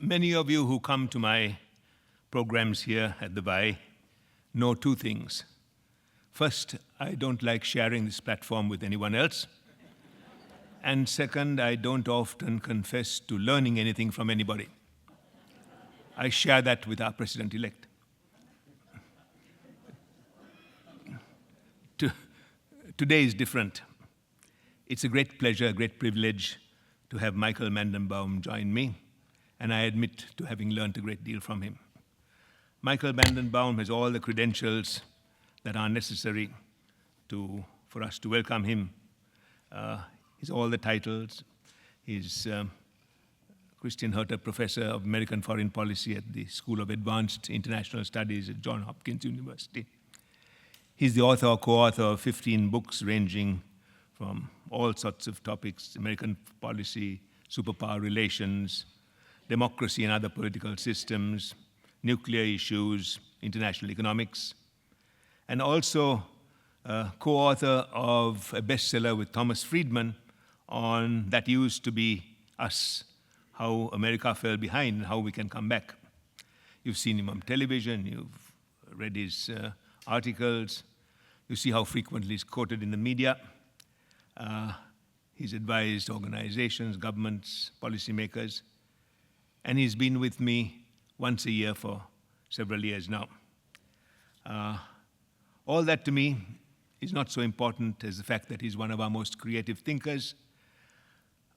Many of you who come to my programs here at the Y know two things. First, I don't like sharing this platform with anyone else. And second, I don't often confess to learning anything from anybody. I share that with our president-elect. Today is different. It's a great pleasure, a great privilege to have Michael Mandelbaum join me, and I admit to having learned a great deal from him. Michael Mandelbaum has all the credentials that are necessary for us to welcome him. He's all the titles. He's Christian Herter Professor of American Foreign Policy at the School of Advanced International Studies at Johns Hopkins University. He's the author or co-author of 15 books ranging from all sorts of topics: American policy, superpower relations, democracy and other political systems, nuclear issues, international economics, and also co-author of a bestseller with Thomas Friedman on That Used to Be Us, how America fell behind and how we can come back. You've seen him on television, you've read his articles, you see how frequently he's quoted in the media. He's advised organizations, governments, policymakers, and he's been with me once a year for several years now. All that to me is not so important as the fact that he's one of our most creative thinkers.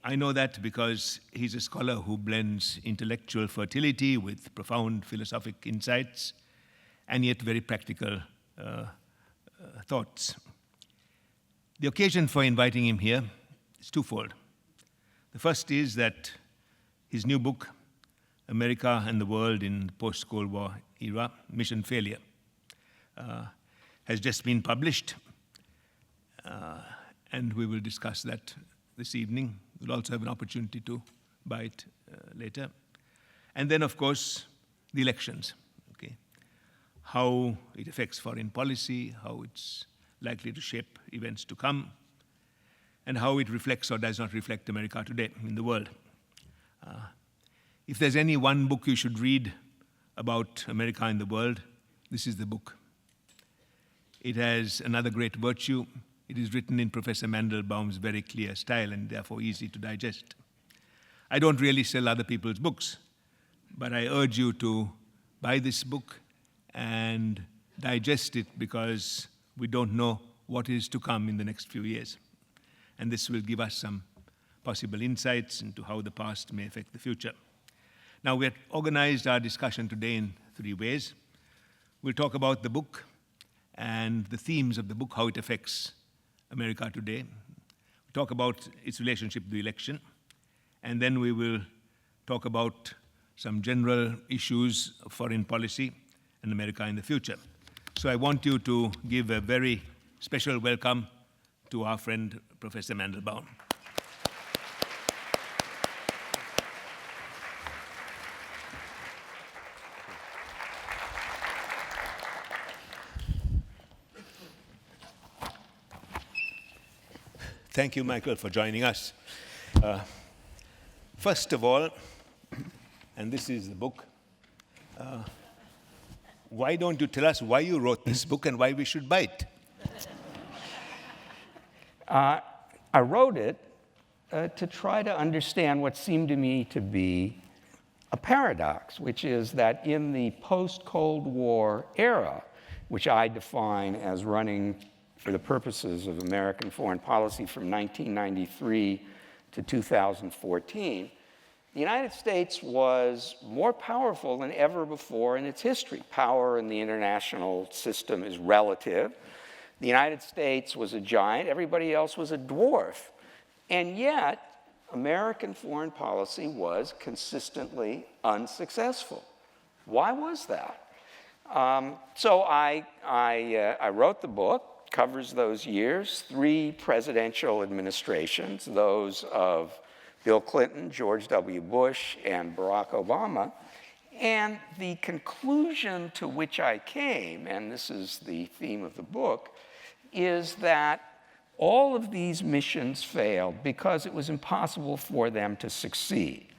I know that because he's a scholar who blends intellectual fertility with profound philosophic insights and yet very practical thoughts. The occasion for inviting him here is twofold. The first is that his new book, America and the World in the Post-Cold War Era, Mission Failure, has just been published, and we will discuss that this evening. We'll also have an opportunity to buy it later. And then, of course, the elections, okay? How it affects foreign policy, how it's likely to shape events to come, and how it reflects or does not reflect America today in the world. If there's any one book you should read about America and the world, this is the book. It has another great virtue. It is written in Professor Mandelbaum's very clear style and therefore easy to digest. I don't really sell other people's books, but I urge you to buy this book and digest it because we don't know what is to come in the next few years. And this will give us some possible insights into how the past may affect the future. Now, we have organized our discussion today in three ways. We'll talk about the book and the themes of the book, how it affects America today. We'll talk about its relationship to the election. And then we will talk about some general issues of foreign policy and America in the future. So I want you to give a very special welcome to our friend, Professor Mandelbaum. Thank you, Michael, for joining us. First of all, and this is the book, why don't you tell us why you wrote this book and why we should buy it? I wrote it to try to understand what seemed to me to be a paradox, which is that in the post-Cold War era, which I define as running for the purposes of American foreign policy from 1993 to 2014, the United States was more powerful than ever before in its history. Power in the international system is relative. The United States was a giant, everybody else was a dwarf. And yet, American foreign policy was consistently unsuccessful. Why was that? So I wrote the book, covers those years, 3 presidential administrations, those of Bill Clinton, George W. Bush, and Barack Obama. And the conclusion to which I came, and this is the theme of the book, is that all of these missions failed because it was impossible for them to succeed.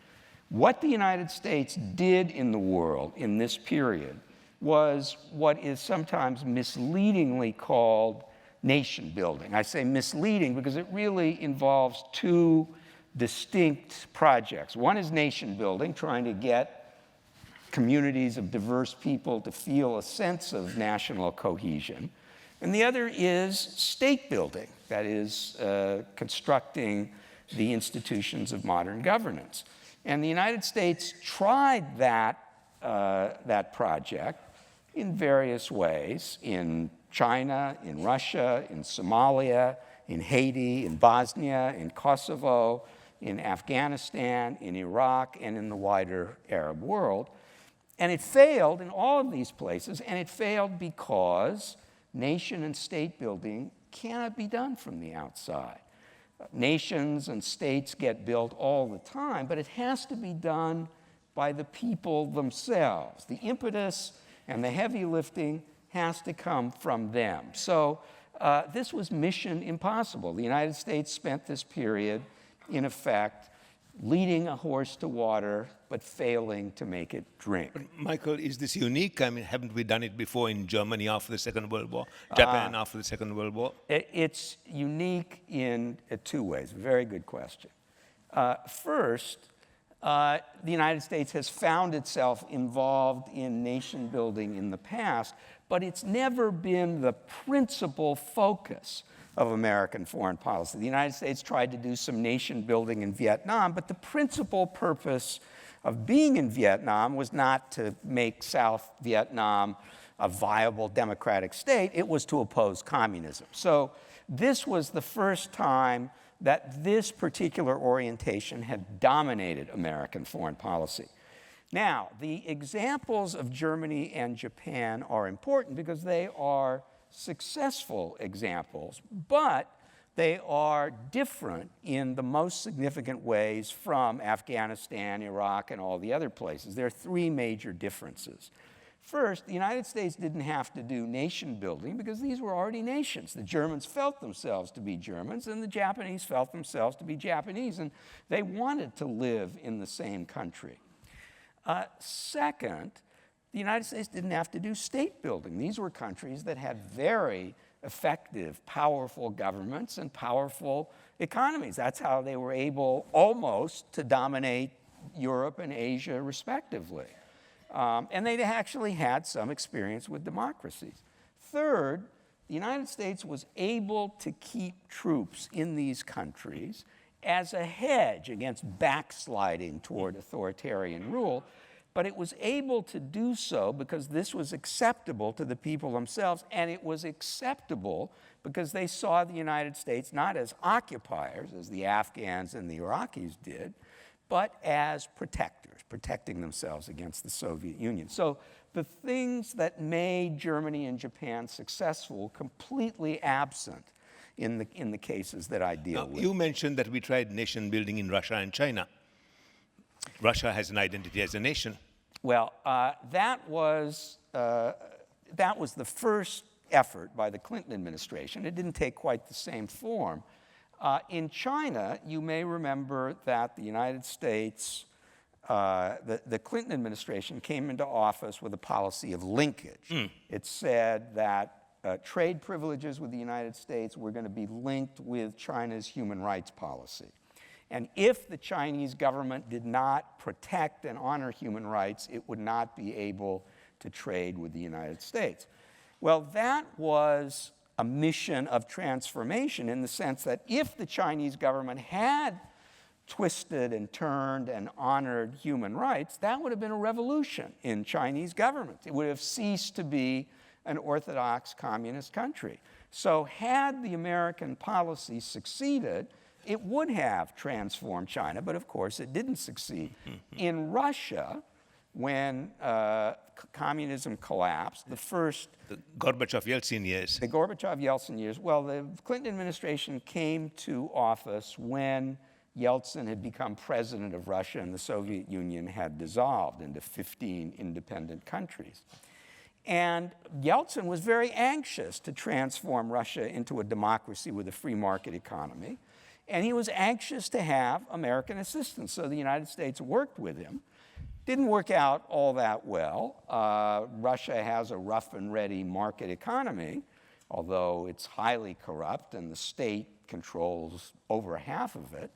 What the United States did in the world in this period was what is sometimes misleadingly called nation building. I say misleading because it really involves two distinct projects. One is nation building, trying to get communities of diverse people to feel a sense of national cohesion. And the other is state building, that is, constructing the institutions of modern governance. And the United States tried that project in various ways, in China, in Russia, in Somalia, in Haiti, in Bosnia, in Kosovo, in Afghanistan, in Iraq, and in the wider Arab world. And it failed in all of these places, and it failed because nation and state building cannot be done from the outside. Nations and states get built all the time, but it has to be done by the people themselves. The impetus and the heavy lifting has to come from them. So this was mission impossible. The United States spent this period, in effect, leading a horse to water, but failing to make it drink. But Michael, is this unique? I mean, haven't we done it before in Germany after the Second World War, Japan after the Second World War? It's unique in two ways. Very good question. First, the United States has found itself involved in nation building in the past, but it's never been the principal focus of American foreign policy. The United States tried to do some nation building in Vietnam, but the principal purpose of being in Vietnam was not to make South Vietnam a viable democratic state, it was to oppose communism. So this was the first time that this particular orientation had dominated American foreign policy. Now, the examples of Germany and Japan are important because they are successful examples, but they are different in the most significant ways from Afghanistan, Iraq, and all the other places. There are three major differences. First, the United States didn't have to do nation building because these were already nations. The Germans felt themselves to be Germans, and the Japanese felt themselves to be Japanese, and they wanted to live in the same country. Second, the United States didn't have to do state building. These were countries that had very effective, powerful governments and powerful economies. That's how they were able almost to dominate Europe and Asia respectively. And they actually had some experience with democracies. Third, the United States was able to keep troops in these countries as a hedge against backsliding toward authoritarian rule, but it was able to do so because this was acceptable to the people themselves, and it was acceptable because they saw the United States not as occupiers, as the Afghans and the Iraqis did, but as protectors, protecting themselves against the Soviet Union. So the things that made Germany and Japan successful completely absent in the cases that I deal with. You mentioned that we tried nation building in Russia and China. Russia has an identity as a nation. Well, that was the first effort by the Clinton administration. It didn't take quite the same form. In China, you may remember that the United States, the Clinton administration came into office with a policy of linkage. It said that trade privileges with the United States were going to be linked with China's human rights policy. And if the Chinese government did not protect and honor human rights, it would not be able to trade with the United States. Well, that was a mission of transformation in the sense that if the Chinese government had twisted and turned and honored human rights, that would have been a revolution in Chinese government. It would have ceased to be an orthodox communist country. So had the American policy succeeded, it would have transformed China, but of course it didn't succeed. In Russia, when communism collapsed, the Gorbachev-Yeltsin years. The Gorbachev-Yeltsin years, well, the Clinton administration came to office when Yeltsin had become president of Russia and the Soviet Union had dissolved into 15 independent countries. And Yeltsin was very anxious to transform Russia into a democracy with a free market economy. And he was anxious to have American assistance, so the United States worked with him. Didn't work out all that well. Russia has a rough and ready market economy, although it's highly corrupt and the state controls over half of it.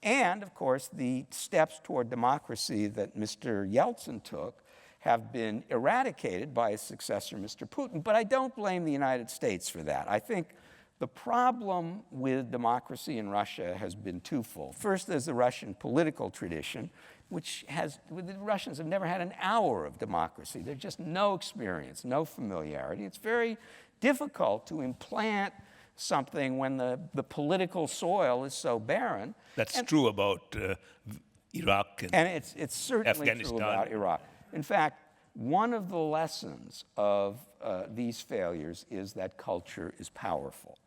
And, of course, the steps toward democracy that Mr. Yeltsin took have been eradicated by his successor, Mr. Putin. But I don't blame the United States for that. I think the problem with democracy in Russia has been twofold. First, there's the Russian political tradition, the Russians have never had an hour of democracy. There's just no experience, no familiarity. It's very difficult to implant something when the political soil is so barren. That's true about Iraq and it's certainly Afghanistan. True about Iraq. In fact, one of the lessons of these failures is that culture is powerful.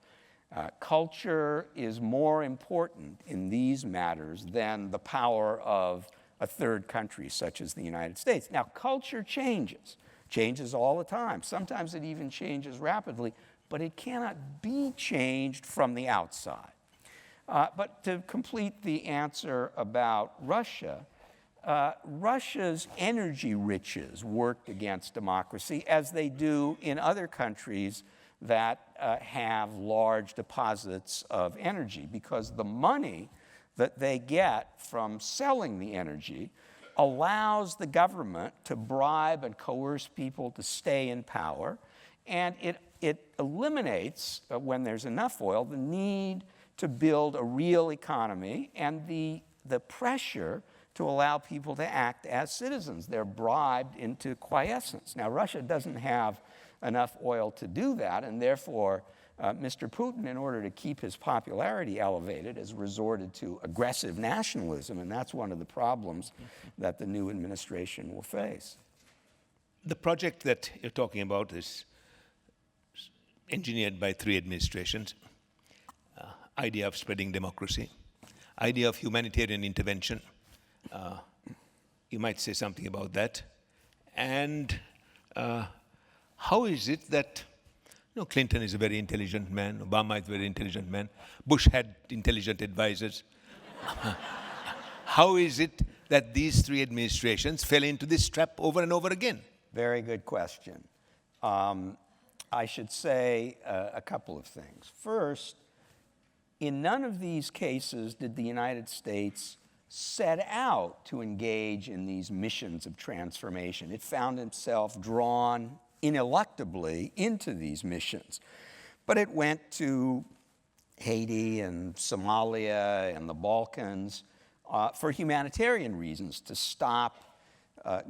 Culture is more important in these matters than the power of a third country such as the United States. Now, culture changes all the time. Sometimes it even changes rapidly, but it cannot be changed from the outside. But to complete the answer about Russia, Russia's energy riches worked against democracy, as they do in other countries that have large deposits of energy, because the money that they get from selling the energy allows the government to bribe and coerce people to stay in power, and it eliminates, when there's enough oil, the need to build a real economy and the pressure to allow people to act as citizens. They're bribed into quiescence. Now, Russia doesn't have enough oil to do that, and therefore Mr. Putin, in order to keep his popularity elevated, has resorted to aggressive nationalism, and that's one of the problems that the new administration will face. The project that you're talking about is engineered by 3 administrations. Idea of spreading democracy, idea of humanitarian intervention. You might say something about that. And how is it that, Clinton is a very intelligent man, Obama is a very intelligent man, Bush had intelligent advisors. How is it that these 3 administrations fell into this trap over and over again? Very good question. I should say a couple of things. First, in none of these cases did the United States set out to engage in these missions of transformation. It found itself drawn ineluctably into these missions. But it went to Haiti and Somalia and the Balkans for humanitarian reasons, to stop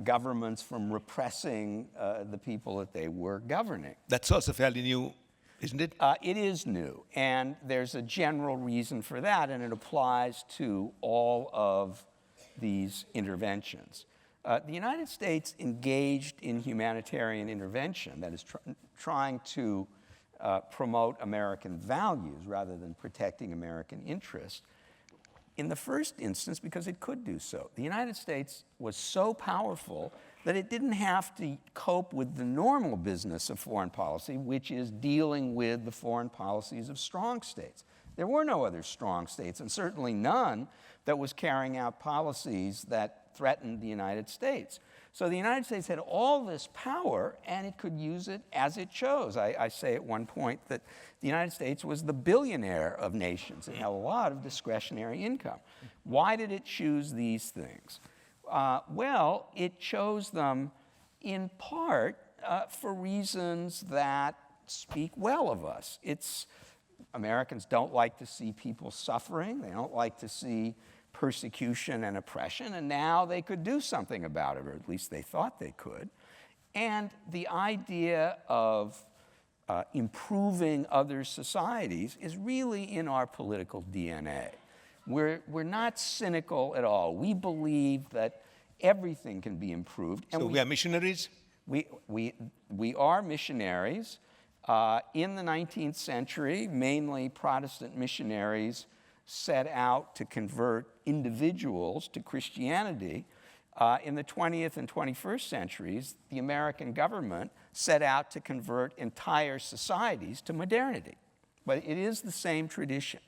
governments from repressing the people that they were governing. That's also fairly new, isn't it? It is new, and there's a general reason for that, and it applies to all of these interventions. The United States engaged in humanitarian intervention, that is trying to promote American values rather than protecting American interests, in the first instance because it could do so. The United States was so powerful that it didn't have to cope with the normal business of foreign policy, which is dealing with the foreign policies of strong states. There were no other strong states, and certainly none that was carrying out policies that threatened the United States. So the United States had all this power, and it could use it as it chose. I say at one point that the United States was the billionaire of nations. It had a lot of discretionary income. Why did it choose these things? Well, it chose them in part for reasons that speak well of us. Americans don't like to see people suffering. They don't like to see persecution and oppression, and now they could do something about it, or at least they thought they could. And the idea of improving other societies is really in our political DNA. We're not cynical at all. We believe that everything can be improved. And so we are missionaries? We are missionaries. In the 19th century, mainly Protestant missionaries set out to convert individuals to Christianity. In the 20th and 21st centuries, the American government set out to convert entire societies to modernity. But it is the same tradition.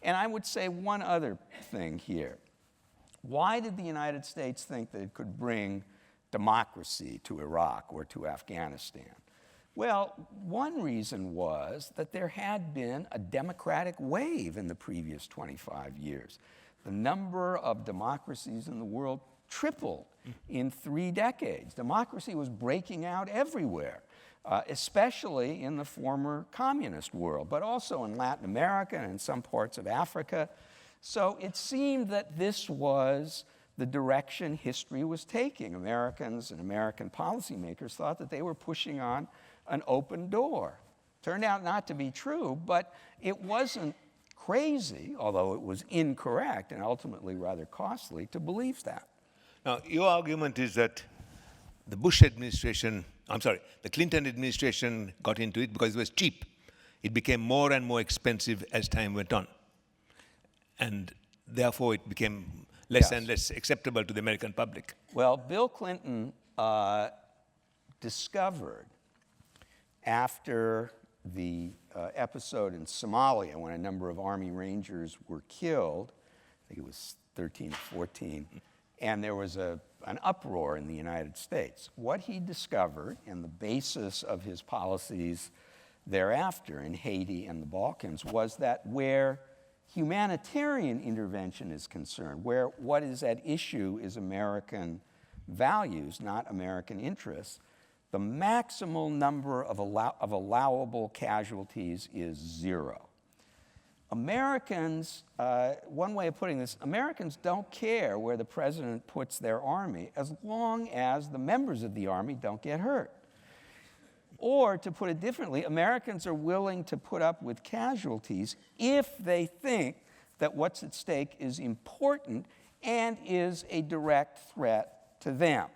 And I would say one other thing here. Why did the United States think that it could bring democracy to Iraq or to Afghanistan? Well, one reason was that there had been a democratic wave in the previous 25 years. The number of democracies in the world tripled in 3 decades. Democracy was breaking out everywhere, especially in the former communist world, but also in Latin America and in some parts of Africa. So it seemed that this was the direction history was taking. Americans and American policymakers thought that they were pushing on an open door. Turned out not to be true, but it wasn't crazy, although it was incorrect and ultimately rather costly to believe that. Now, your argument is that the Clinton administration got into it because it was cheap. It became more and more expensive as time went on. And therefore, it became less and less acceptable to the American public. Well, Bill Clinton discovered after the episode in Somalia when a number of Army Rangers were killed, I think it was 13 or 14, and there was an uproar in the United States. What he discovered, and the basis of his policies thereafter in Haiti and the Balkans, was that where humanitarian intervention is concerned, where what is at issue is American values, not American interests, the maximal number of allowable casualties is 0. Americans, one way of putting this, Americans don't care where the president puts their army as long as the members of the army don't get hurt. Or, to put it differently, Americans are willing to put up with casualties if they think that what's at stake is important and is a direct threat to them.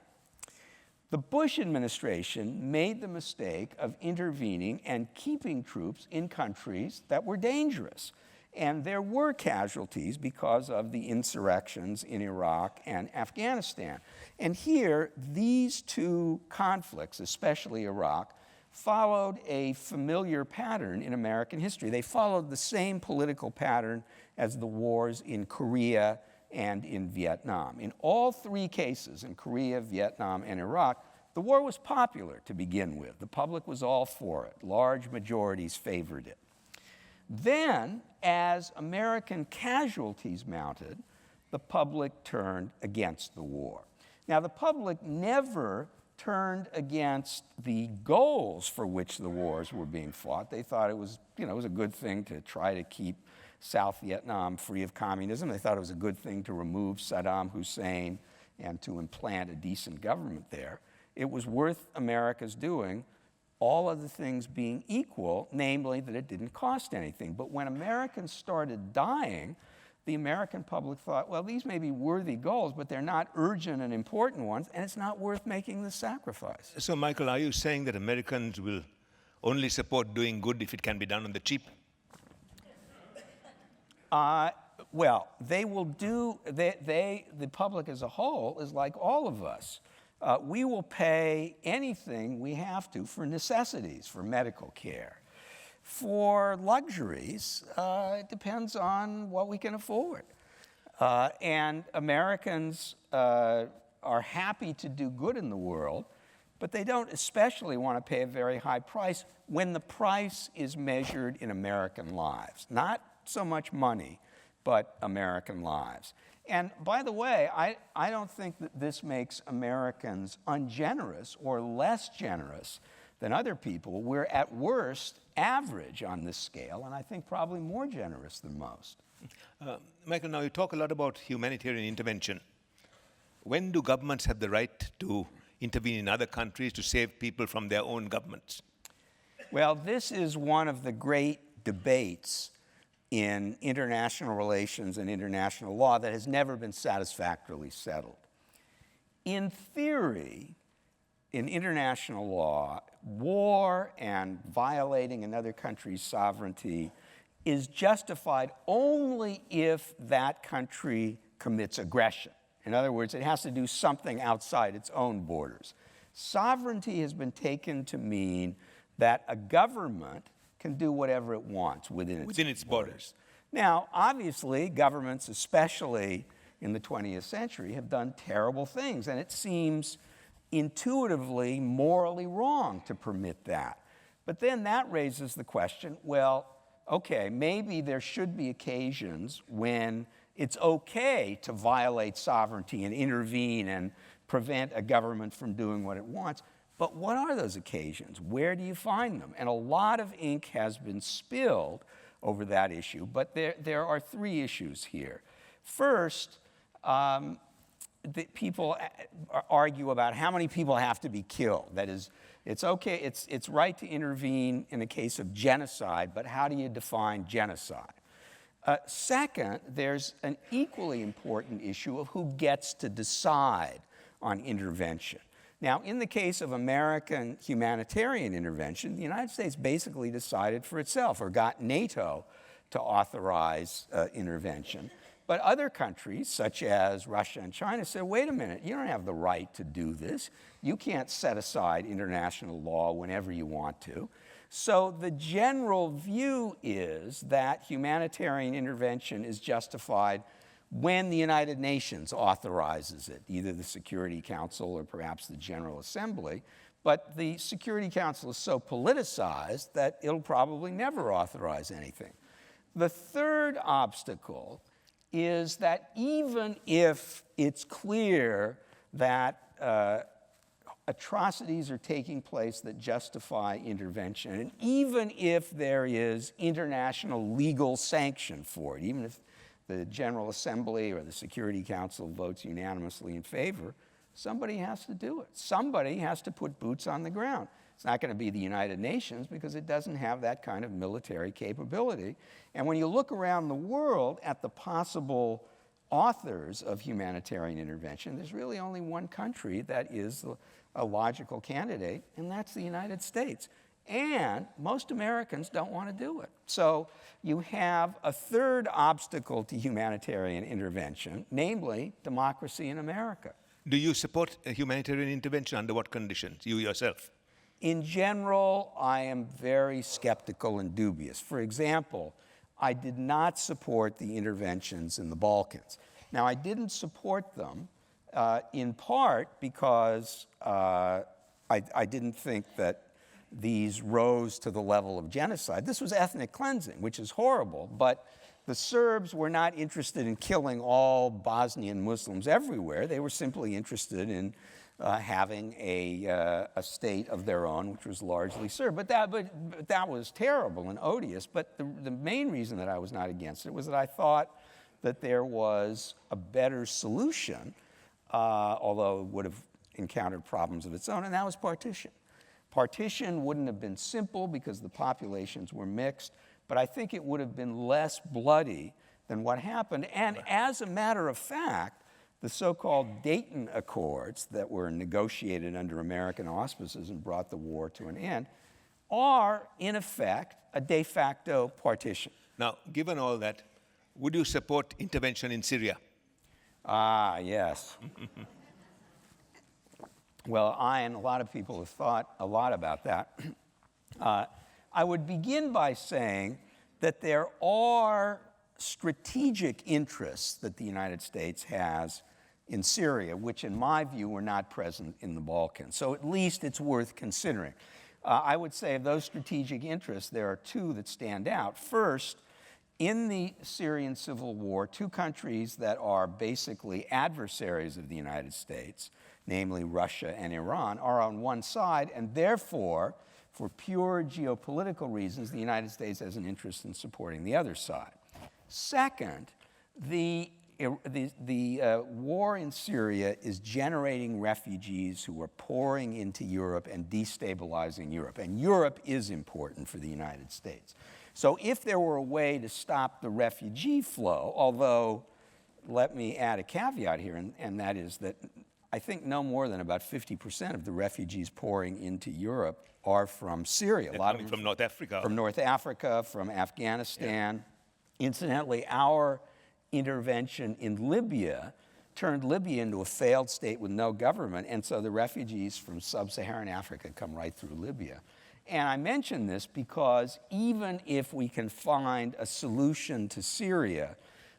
The Bush administration made the mistake of intervening and keeping troops in countries that were dangerous. And there were casualties because of the insurrections in Iraq and Afghanistan. And here, these two conflicts, especially Iraq, followed a familiar pattern in American history. They followed the same political pattern as the wars in Korea and in Vietnam. In all 3 cases, in Korea, Vietnam, and Iraq, the war was popular to begin with. The public was all for it. Large majorities favored it. Then, as American casualties mounted, the public turned against the war. Now, the public never turned against the goals for which the wars were being fought. They thought it was, it was a good thing to try to keep South Vietnam free of communism. They thought it was a good thing to remove Saddam Hussein and to implant a decent government there. It was worth America's doing, all of the things being equal, namely that it didn't cost anything. But when Americans started dying, the American public thought, well, these may be worthy goals, but they're not urgent and important ones, and it's not worth making the sacrifice. So, Michael, are you saying that Americans will only support doing good if it can be done on the cheap? Well, they will do, the public as a whole is like all of us. We will pay anything we have to for necessities, for medical care. For luxuries, it depends on what we can afford. And Americans are happy to do good in the world, but they don't especially want to pay a very high price when the price is measured in American lives. Not so much money, but American lives. And by the way, I don't think that this makes Americans ungenerous or less generous than other people. We're at worst average on this scale, and I think probably more generous than most. Michael, now you talk a lot about humanitarian intervention. When do governments have the right to intervene in other countries to save people from their own governments? Well, this is one of the great debates in international relations and international law that has never been satisfactorily settled. In theory, in international law, war and violating another country's sovereignty is justified only if that country commits aggression. In other words, it has to do something outside its own borders. Sovereignty has been taken to mean that a government can do whatever it wants within its borders. Now, obviously, governments, especially in the 20th century, have done terrible things, and it seems intuitively morally wrong to permit that. But then that raises the question, well, okay, maybe there should be occasions when it's okay to violate sovereignty and intervene and prevent a government from doing what it wants. But what are those occasions? Where do you find them? And a lot of ink has been spilled over that issue, but there are three issues here. First, people argue about how many people have to be killed. That is, it's okay, it's right to intervene in a case of genocide, but how do you define genocide? Second, there's an equally important issue of who gets to decide on intervention. Now, in the case of American humanitarian intervention, the United States basically decided for itself, or got NATO to authorize intervention. But other countries, such as Russia and China, said, wait a minute, you don't have the right to do this. You can't set aside international law whenever you want to. So the general view is that humanitarian intervention is justified when the United Nations authorizes it, either the Security Council or perhaps the General Assembly. But the Security Council is so politicized that it'll probably never authorize anything. The third obstacle is that even if it's clear that atrocities are taking place that justify intervention, and even if there is international legal sanction for it, even if the General Assembly or the Security Council votes unanimously in favor, somebody has to do it. Somebody has to put boots on the ground. It's not going to be the United Nations because it doesn't have that kind of military capability. And when you look around the world at the possible authors of humanitarian intervention, there's really only one country that is a logical candidate, and that's the United States. And most Americans don't want to do it. So you have a third obstacle to humanitarian intervention, namely democracy in America. Do you support a humanitarian intervention? Under what conditions, you yourself? In general, I am very skeptical and dubious. For example, I did not support the interventions in the Balkans. Now, I didn't support them in part because I didn't think that these rose to the level of genocide. This was ethnic cleansing, which is horrible, but the Serbs were not interested in killing all Bosnian Muslims everywhere. They were simply interested in having a state of their own, which was largely Serb. But that was terrible and odious. But the main reason that I was not against it was that I thought that there was a better solution, although it would have encountered problems of its own, and that was partition. Partition wouldn't have been simple because the populations were mixed, but I think it would have been less bloody than what happened. And as a matter of fact, the so-called Dayton Accords that were negotiated under American auspices and brought the war to an end are, in effect, a de facto partition. Now, given all that, would you support intervention in Syria? Ah, yes. Well, I and a lot of people have thought a lot about that. I would begin by saying that there are strategic interests that the United States has in Syria, which in my view were not present in the Balkans. So at least it's worth considering. I would say of those strategic interests, there are two that stand out. First, in the Syrian civil war, two countries that are basically adversaries of the United States, namely Russia and Iran, are on one side, and therefore, for pure geopolitical reasons, the United States has an interest in supporting the other side. Second, the war in Syria is generating refugees who are pouring into Europe and destabilizing Europe, and Europe is important for the United States. So if there were a way to stop the refugee flow, although let me add a caveat here, and that is that I think no more than about 50% of the refugees pouring into Europe are from Syria. They're coming from North Africa. From North Africa, from Afghanistan. Yeah. Incidentally, our intervention in Libya turned Libya into a failed state with no government, and so the refugees from sub-Saharan Africa come right through Libya. And I mention this because even if we can find a solution to Syria,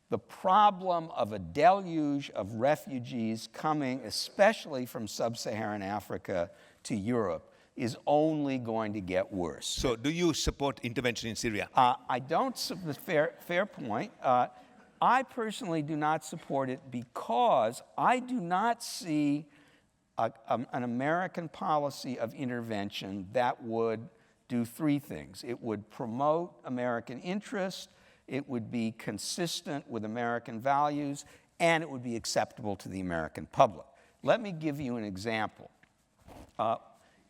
the problem of a deluge of refugees coming, especially from sub-Saharan Africa to Europe, is only going to get worse. So do you support intervention in Syria? I don't, fair point. I personally do not support it because I do not see an American policy of intervention that would do three things. It would promote American interest, it would be consistent with American values, and it would be acceptable to the American public. Let me give you an example.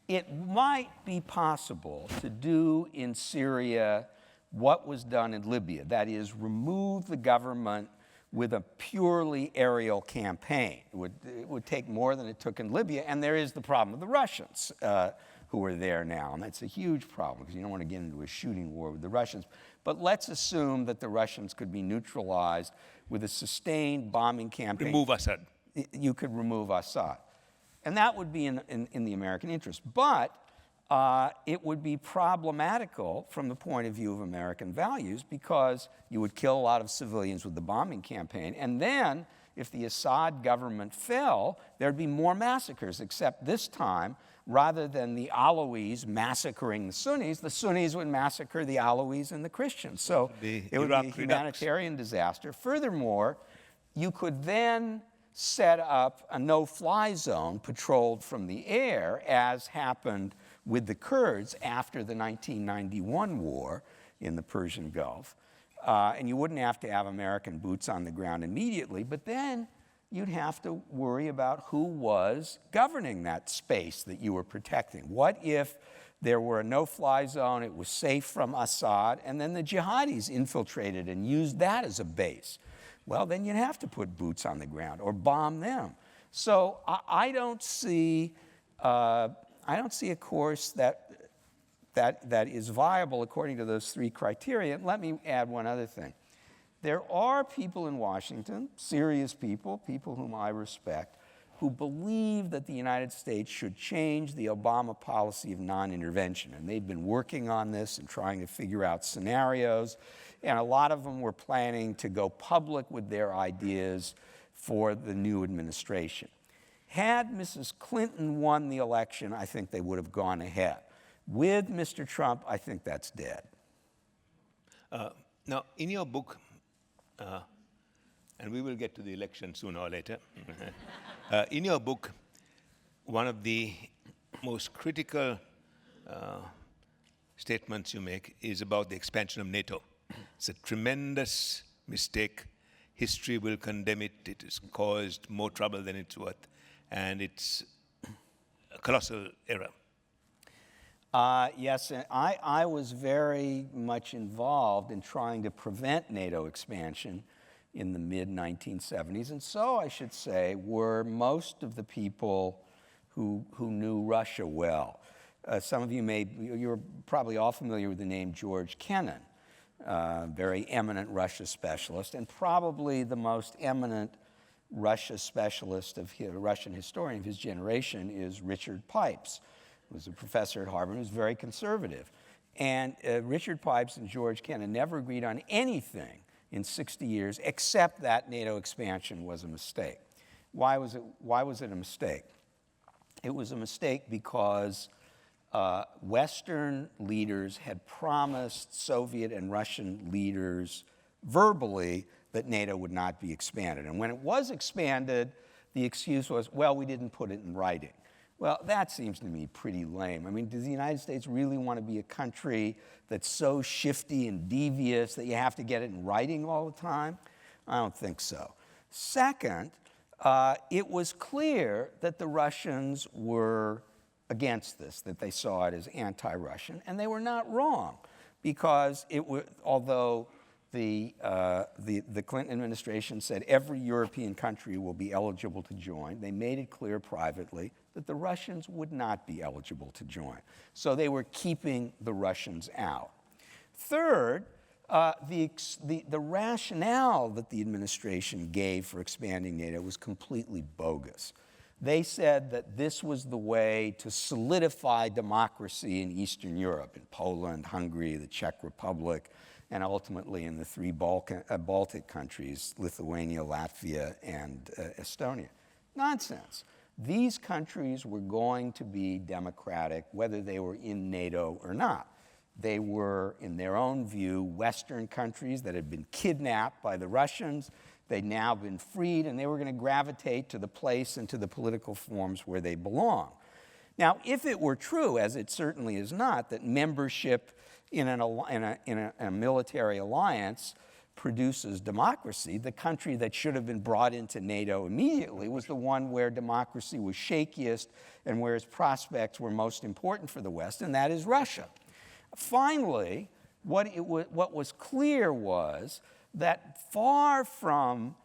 It might be possible to do in Syria what was done in Libya, that is, remove the government with a purely aerial campaign. It would take more than it took in Libya, and there is the problem of the Russians who are there now, and that's a huge problem because you don't want to get into a shooting war with the Russians. But let's assume that the Russians could be neutralized with a sustained bombing campaign. Remove Assad. You could remove Assad. And that would be in the American interest. But it would be problematical from the point of view of American values because you would kill a lot of civilians with the bombing campaign. And then, if the Assad government fell, there'd be more massacres, except this time, rather than the Alawis massacring the Sunnis would massacre the Alawis and the Christians. So it would be a humanitarian disaster. Furthermore, you could then set up a no-fly zone patrolled from the air, as happened with the Kurds after the 1991 war in the Persian Gulf. And you wouldn't have to have American boots on the ground immediately, but then you'd have to worry about who was governing that space that you were protecting. What if there were a no-fly zone, it was safe from Assad, and then the jihadis infiltrated and used that as a base? Well, then you'd have to put boots on the ground or bomb them. So I don't see a course that is viable according to those three criteria. Let me add one other thing. There are people in Washington, serious people, people whom I respect, who believe that the United States should change the Obama policy of non-intervention. And they've been working on this and trying to figure out scenarios. And a lot of them were planning to go public with their ideas for the new administration. Had Mrs. Clinton won the election, I think they would have gone ahead. With Mr. Trump, I think that's dead. Now, in your book, and we will get to the election sooner or later, in your book, one of the most critical statements you make is about the expansion of NATO. It's a tremendous mistake. History will condemn it. It has caused more trouble than it's worth. And it's a colossal error. Yes, and I was very much involved in trying to prevent NATO expansion in the mid-1970s. And so, I should say, were most of the people who knew Russia well. Some of you're probably all familiar with the name George Kennan. Very eminent Russia specialist, and probably the most eminent Russia specialist Russian historian of his generation is Richard Pipes, who was a professor at Harvard, who was very conservative. And Richard Pipes and George Kennan never agreed on anything in 60 years except that NATO expansion was a mistake. Why was it a mistake? It was a mistake because Western leaders had promised Soviet and Russian leaders verbally that NATO would not be expanded. And when it was expanded, the excuse was, well, we didn't put it in writing. Well, that seems to me pretty lame. I mean, does the United States really want to be a country that's so shifty and devious that you have to get it in writing all the time? I don't think so. Second, it was clear that the Russians were against this, that they saw it as anti-Russian, and they were not wrong, because although the Clinton administration said every European country will be eligible to join, they made it clear privately that the Russians would not be eligible to join. So they were keeping the Russians out. Third, the rationale that the administration gave for expanding NATO was completely bogus. They said that this was the way to solidify democracy in Eastern Europe, in Poland, Hungary, the Czech Republic, and ultimately in the three Baltic countries, Lithuania, Latvia, and Estonia. Nonsense. These countries were going to be democratic whether they were in NATO or not. They were, in their own view, Western countries that had been kidnapped by the Russians. They'd now been freed, and they were going to gravitate to the place and to the political forms where they belong. Now, if it were true, as it certainly is not, that membership in a military alliance produces democracy, the country that should have been brought into NATO immediately was the one where democracy was shakiest and where its prospects were most important for the West, and that is Russia. Finally, what was clear was that far from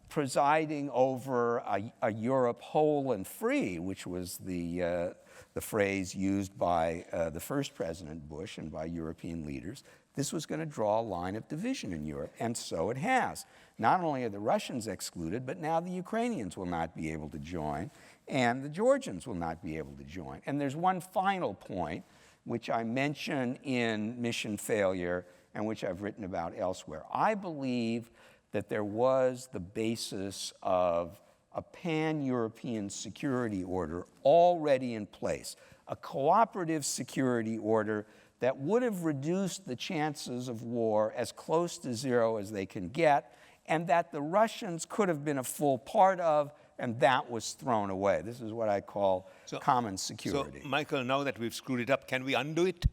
presiding over a Europe whole and free, which was the phrase used by the first President Bush and by European leaders, this was going to draw a line of division in Europe, and so it has. Not only are the Russians excluded, but now the Ukrainians will not be able to join, and the Georgians will not be able to join. And there's one final point, which I mention in Mission Failure and which I've written about elsewhere. I believe that there was the basis of a pan-European security order already in place, a cooperative security order that would have reduced the chances of war as close to zero as they can get, and that the Russians could have been a full part of, and that was thrown away. This is what I call common security. So, Michael, now that we've screwed it up, can we undo it?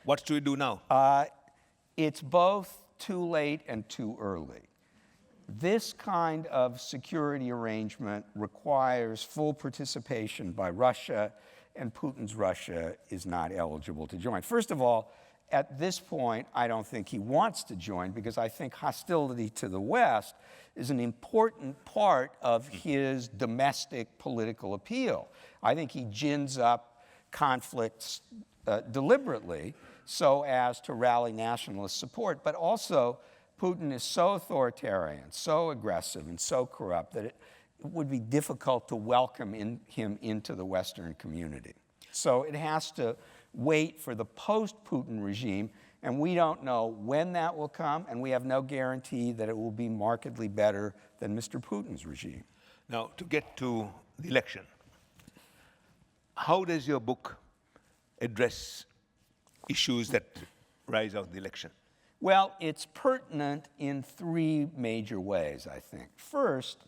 What should we do now? It's both too late and too early. This kind of security arrangement requires full participation by Russia, and Putin's Russia is not eligible to join. First of all, at this point, I don't think he wants to join because I think hostility to the West is an important part of his domestic political appeal. I think he gins up conflicts deliberately so as to rally nationalist support, but also Putin is so authoritarian, so aggressive, and so corrupt that it would be difficult to welcome him into the Western community. So it has to wait for the post-Putin regime, and we don't know when that will come, and we have no guarantee that it will be markedly better than Mr. Putin's regime. Now, to get to the election, how does your book address issues that rise out of the election? Well, it's pertinent in three major ways, I think. First,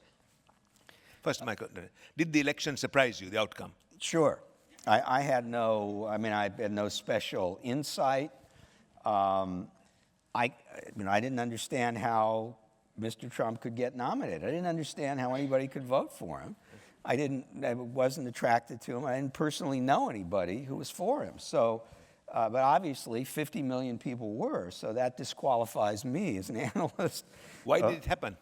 Michael, did the election surprise you, the outcome? Sure. I had no special insight. I didn't understand how Mr. Trump could get nominated. I didn't understand how anybody could vote for him. I wasn't attracted to him. I didn't personally know anybody who was for him. So, but obviously 50 million people were, so that disqualifies me as an analyst. Why did it happen?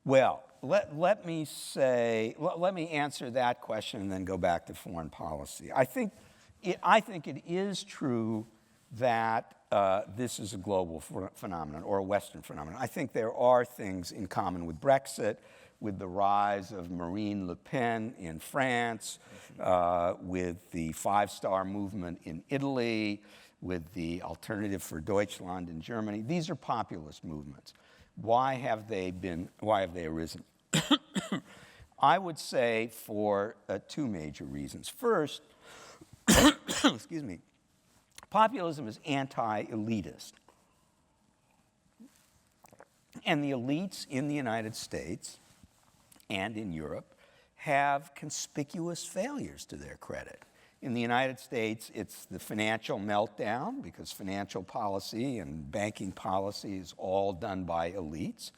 Well, let me answer that question and then go back to foreign policy. I think it is true that this is a global phenomenon or a Western phenomenon. I think there are things in common with Brexit, with the rise of Marine Le Pen in France, with the Five-Star Movement in Italy, with the Alternative for Deutschland in Germany. These are populist movements. Why have they arisen? I would say for two major reasons. First, excuse me, populism is anti-elitist. And the elites in the United States and in Europe have conspicuous failures to their credit. In the United States, it's the financial meltdown because financial policy and banking policy is all done by elites.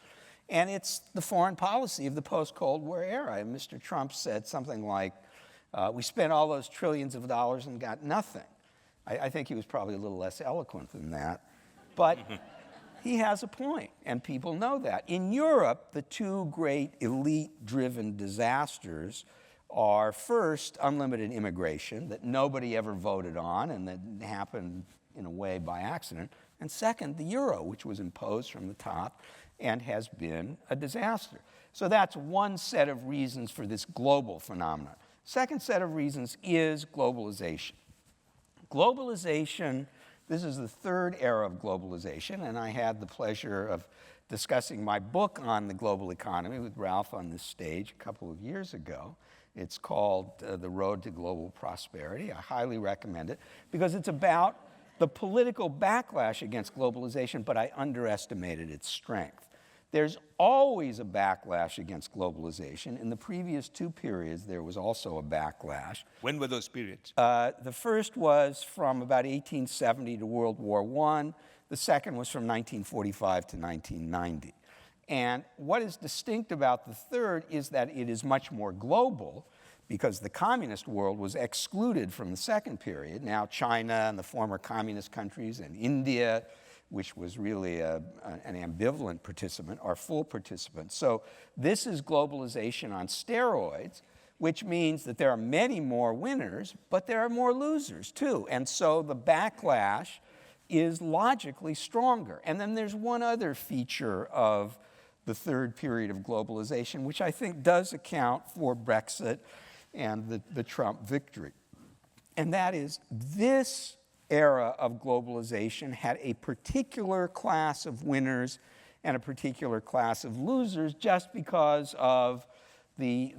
And it's the foreign policy of the post-Cold War era. And Mr. Trump said something like, we spent all those trillions of dollars and got nothing. I think he was probably a little less eloquent than that. But he has a point, and people know that. In Europe, the two great elite-driven disasters are first, unlimited immigration that nobody ever voted on and that happened in a way by accident. And second, the euro, which was imposed from the top and has been a disaster. So that's one set of reasons for this global phenomenon. Second set of reasons is globalization. Globalization, this is the third era of globalization, and I had the pleasure of discussing my book on the global economy with Ralph on this stage a couple of years ago. It's called The Road to Global Prosperity. I highly recommend it because it's about the political backlash against globalization, but I underestimated its strength. There's always a backlash against globalization. In the previous two periods, there was also a backlash. When were those periods? The first was from about 1870 to World War I. The second was from 1945 to 1990. And what is distinct about the third is that it is much more global because the communist world was excluded from the second period. Now China and the former communist countries and India, which was really an ambivalent participant, are full participants. So this is globalization on steroids, which means that there are many more winners, but there are more losers too. And so the backlash is logically stronger. And then there's one other feature of the third period of globalization, which I think does account for Brexit and the Trump victory. And that is this era of globalization had a particular class of winners and a particular class of losers just because of the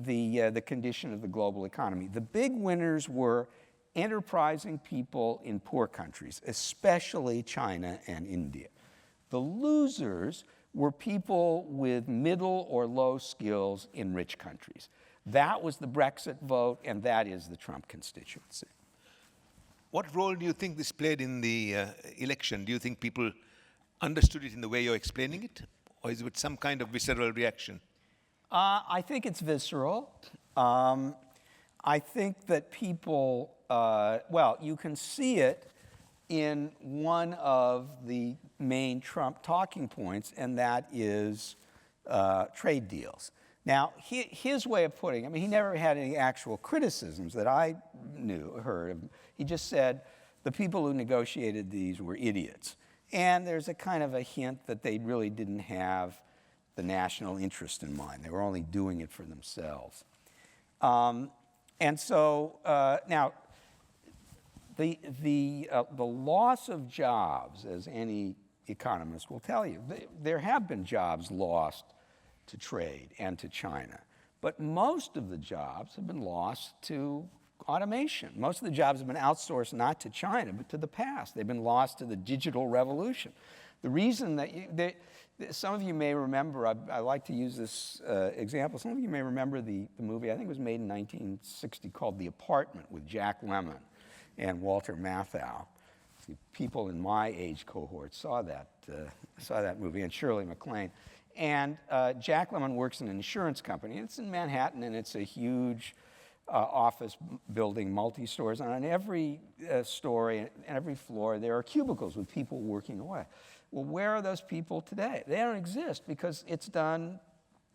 condition of the global economy. The big winners were enterprising people in poor countries, especially China and India. The losers were people with middle or low skills in rich countries. That was the Brexit vote, and that is the Trump constituency. What role do you think this played in the election? Do you think people understood it in the way you're explaining it? Or is it some kind of visceral reaction? I think it's visceral. I think that people, you can see it in one of the main Trump talking points, and that is trade deals. Now, his way of putting it, I mean, he never had any actual criticisms that I heard of. He just said the people who negotiated these were idiots. And there's a kind of a hint that they really didn't have the national interest in mind. They were only doing it for themselves. Now, the loss of jobs, as any economist will tell you, there have been jobs lost to trade and to China. But most of the jobs have been lost to automation. Most of the jobs have been outsourced not to China, but to the past. They've been lost to the digital revolution. The reason that some of you may remember, I like to use this example, some of you may remember the movie, I think it was made in 1960, called The Apartment with Jack Lemmon and Walter Matthau. People in my age cohort saw that movie, and Shirley MacLaine. And Jack Lemmon works in an insurance company. It's in Manhattan, and it's a huge office building, multi-stores. And on every story and every floor, there are cubicles with people working away. Well, where are those people today? They don't exist because it's done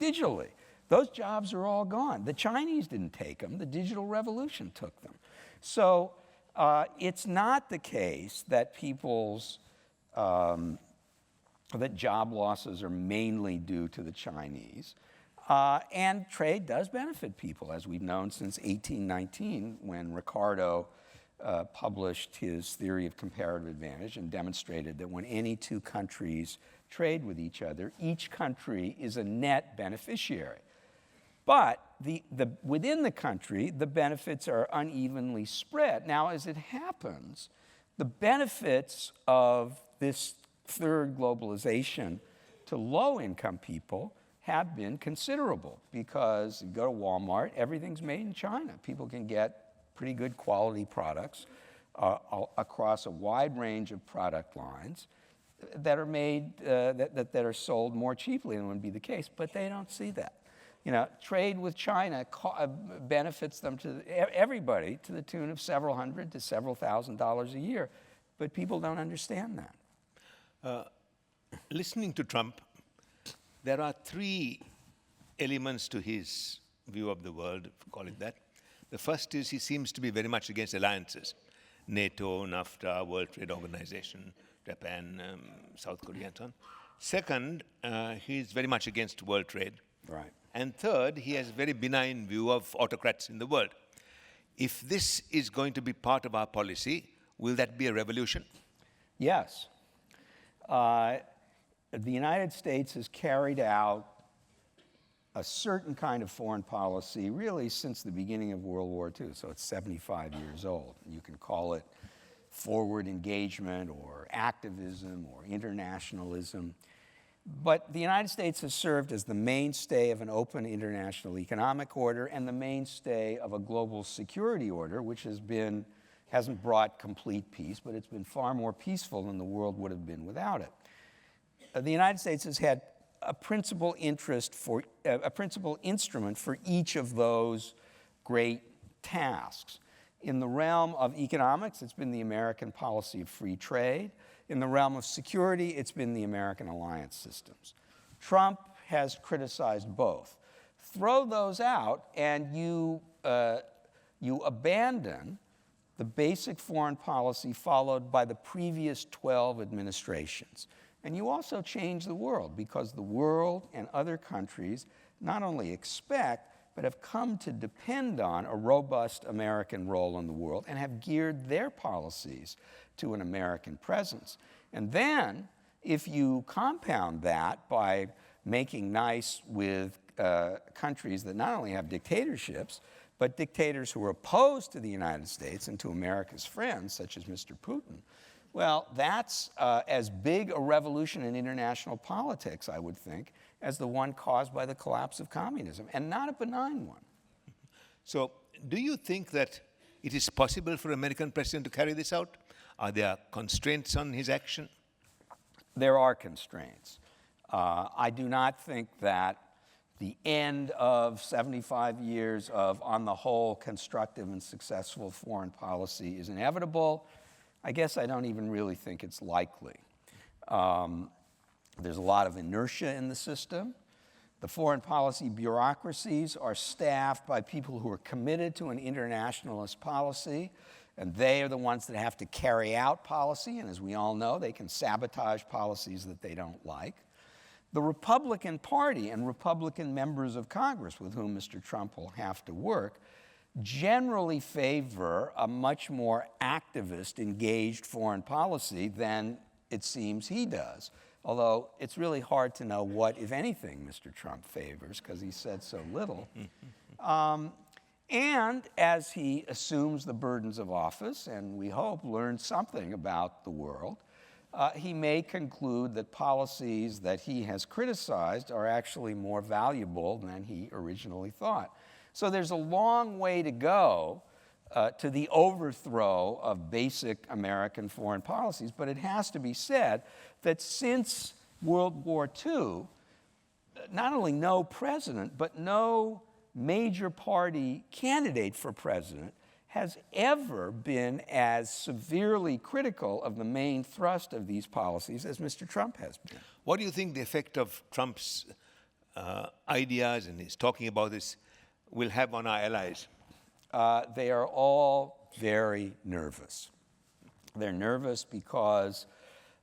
digitally. Those jobs are all gone. The Chinese didn't take them. The digital revolution took them. So it's not the case that that job losses are mainly due to the Chinese. And trade does benefit people, as we've known since 1819, when Ricardo published his theory of comparative advantage and demonstrated that when any two countries trade with each other, each country is a net beneficiary. But within the country, the benefits are unevenly spread. Now, as it happens, the benefits of this third globalization to low-income people have been considerable because you go to Walmart, everything's made in China. People can get pretty good quality products across a wide range of product lines that are made, that are sold more cheaply than would be the case, but they don't see that. Trade with China benefits them everybody to the tune of several hundred to several $1,000s a year, but people don't understand that. Listening to Trump, there are three elements to his view of the world, call it that. The first is he seems to be very much against alliances. NATO, NAFTA, World Trade Organization, Japan, South Korea, and so on. Second, he's very much against world trade. Right. And third, he has a very benign view of autocrats in the world. If this is going to be part of our policy, will that be a revolution? Yes. The United States has carried out a certain kind of foreign policy really since the beginning of World War II, so it's 75 years old. You can call it forward engagement or activism or internationalism. But the United States has served as the mainstay of an open international economic order and the mainstay of a global security order, which hasn't brought complete peace, but it's been far more peaceful than the world would have been without it. The United States has had a principal instrument for each of those great tasks. In the realm of economics, it's been the American policy of free trade. In the realm of security, it's been the American alliance systems. Trump has criticized both. Throw those out, and you abandon the basic foreign policy followed by the previous 12 administrations. And you also change the world, because the world and other countries not only expect, but have come to depend on a robust American role in the world and have geared their policies to an American presence. And then, if you compound that by making nice with countries that not only have dictatorships, but dictators who are opposed to the United States and to America's friends, such as Mr. Putin, well, that's as big a revolution in international politics, I would think, as the one caused by the collapse of communism, and not a benign one. So, do you think that it is possible for an American president to carry this out? Are there constraints on his action? There are constraints. I do not think that the end of 75 years of, on the whole, constructive and successful foreign policy is inevitable. I guess I don't even really think it's likely. There's a lot of inertia in the system. The foreign policy bureaucracies are staffed by people who are committed to an internationalist policy, and they are the ones that have to carry out policy, and as we all know, they can sabotage policies that they don't like. The Republican Party and Republican members of Congress with whom Mr. Trump will have to work generally favor a much more activist, engaged foreign policy than it seems he does. Although it's really hard to know what, if anything, Mr. Trump favors, because he said so little. And as he assumes the burdens of office, and we hope learns something about the world, he may conclude that policies that he has criticized are actually more valuable than he originally thought. So there's a long way to go to the overthrow of basic American foreign policies, but it has to be said that since World War II, not only no president, but no major party candidate for president has ever been as severely critical of the main thrust of these policies as Mr. Trump has been. What do you think the effect of Trump's ideas and his talking about this will have on our allies? They are all very nervous. They're nervous because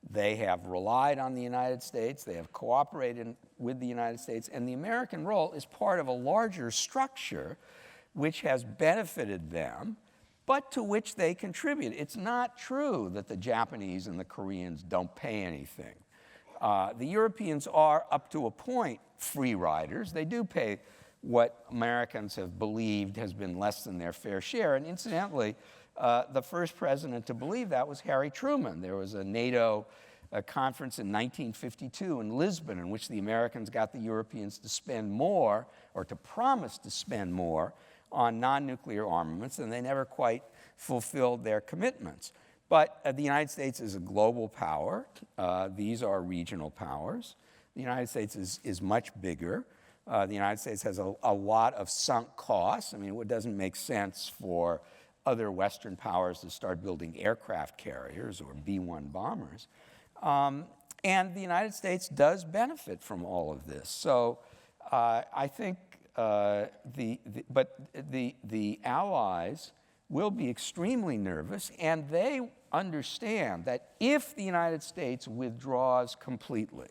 they have relied on the United States, they have cooperated with the United States, and the American role is part of a larger structure which has benefited them, but to which they contribute. It's not true that the Japanese and the Koreans don't pay anything. The Europeans are, up to a point, free riders. They do pay what Americans have believed has been less than their fair share. And incidentally, the first president to believe that was Harry Truman. There was a NATO conference in 1952 in Lisbon in which the Americans got the Europeans to spend more, or to promise to spend more, on non-nuclear armaments, and they never quite fulfilled their commitments. But the United States is a global power. These are regional powers. The United States is much bigger. The United States has a lot of sunk costs. I mean, it doesn't make sense for other Western powers to start building aircraft carriers or B-1 bombers. And the United States does benefit from all of this. So I think the allies will be extremely nervous, and they understand that if the United States withdraws completely,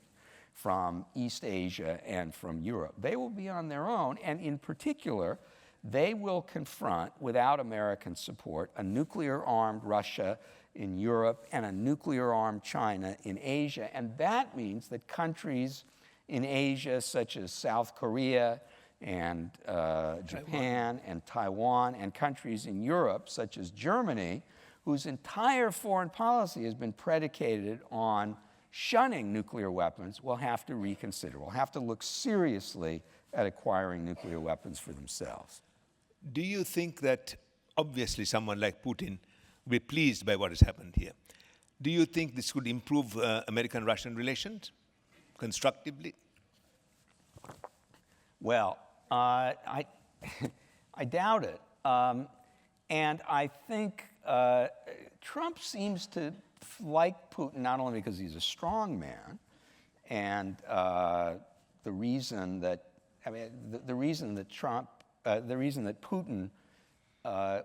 from East Asia and from Europe. They will be on their own, and in particular, they will confront, without American support, a nuclear-armed Russia in Europe and a nuclear-armed China in Asia. And that means that countries in Asia, such as South Korea and Japan and Taiwan, and countries in Europe, such as Germany, whose entire foreign policy has been predicated on shunning nuclear weapons, will have to reconsider, will have to look seriously at acquiring nuclear weapons for themselves. Do you think that obviously someone like Putin will be pleased by what has happened here? Do you think this could improve American-Russian relations constructively? Well, I doubt it. And I think Trump seems to like Putin not only because he's a strong man, and the reason that Putin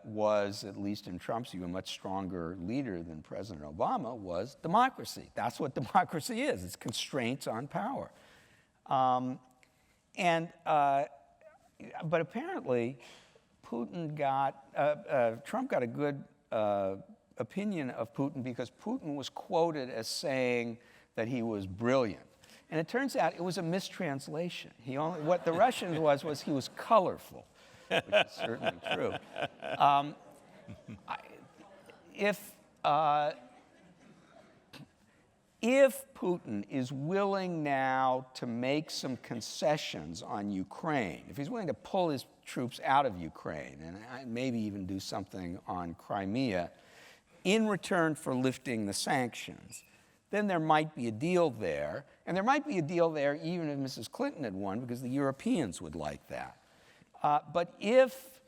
was, at least in Trump's view, a much stronger leader than President Obama was democracy. That's what democracy is. It's constraints on power. But apparently, Trump got a good opinion of Putin because Putin was quoted as saying that he was brilliant. And it turns out it was a mistranslation. What the Russians was he was colorful, which is certainly true. If Putin is willing now to make some concessions on Ukraine, if he's willing to pull his troops out of Ukraine and maybe even do something on Crimea in return for lifting the sanctions, then there might be a deal there. And there might be a deal there even if Mrs. Clinton had won, because the Europeans would like that. But if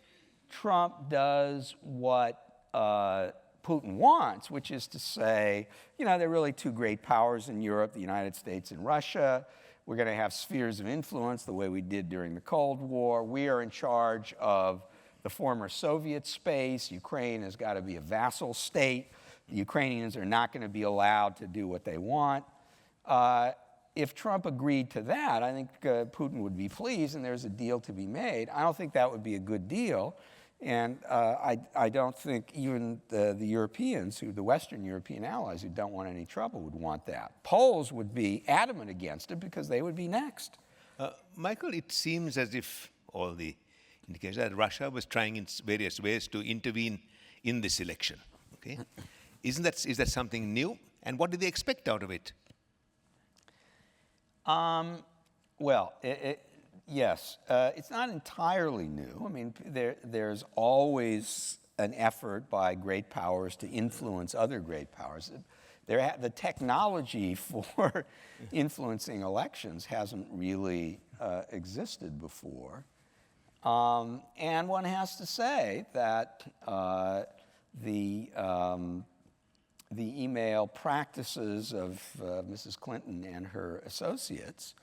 Trump does what Putin wants, which is to say, there are really two great powers in Europe, the United States and Russia. We're going to have spheres of influence the way we did during the Cold War. We are in charge of the former Soviet space. Ukraine has got to be a vassal state. The Ukrainians are not going to be allowed to do what they want. If Trump agreed to that, I think Putin would be pleased and there's a deal to be made. I don't think that would be a good deal. And I don't think even the Europeans, the Western European allies who don't want any trouble, would want that. Poles would be adamant against it because they would be next. Michael, it seems as if all the indications that Russia was trying in various ways to intervene in this election. Okay, is that something new? And what do they expect out of it? Well, yes, it's not entirely new. I mean, there's always an effort by great powers to influence other great powers. The technology for influencing elections hasn't really existed before. And one has to say that the email practices of Mrs. Clinton and her associates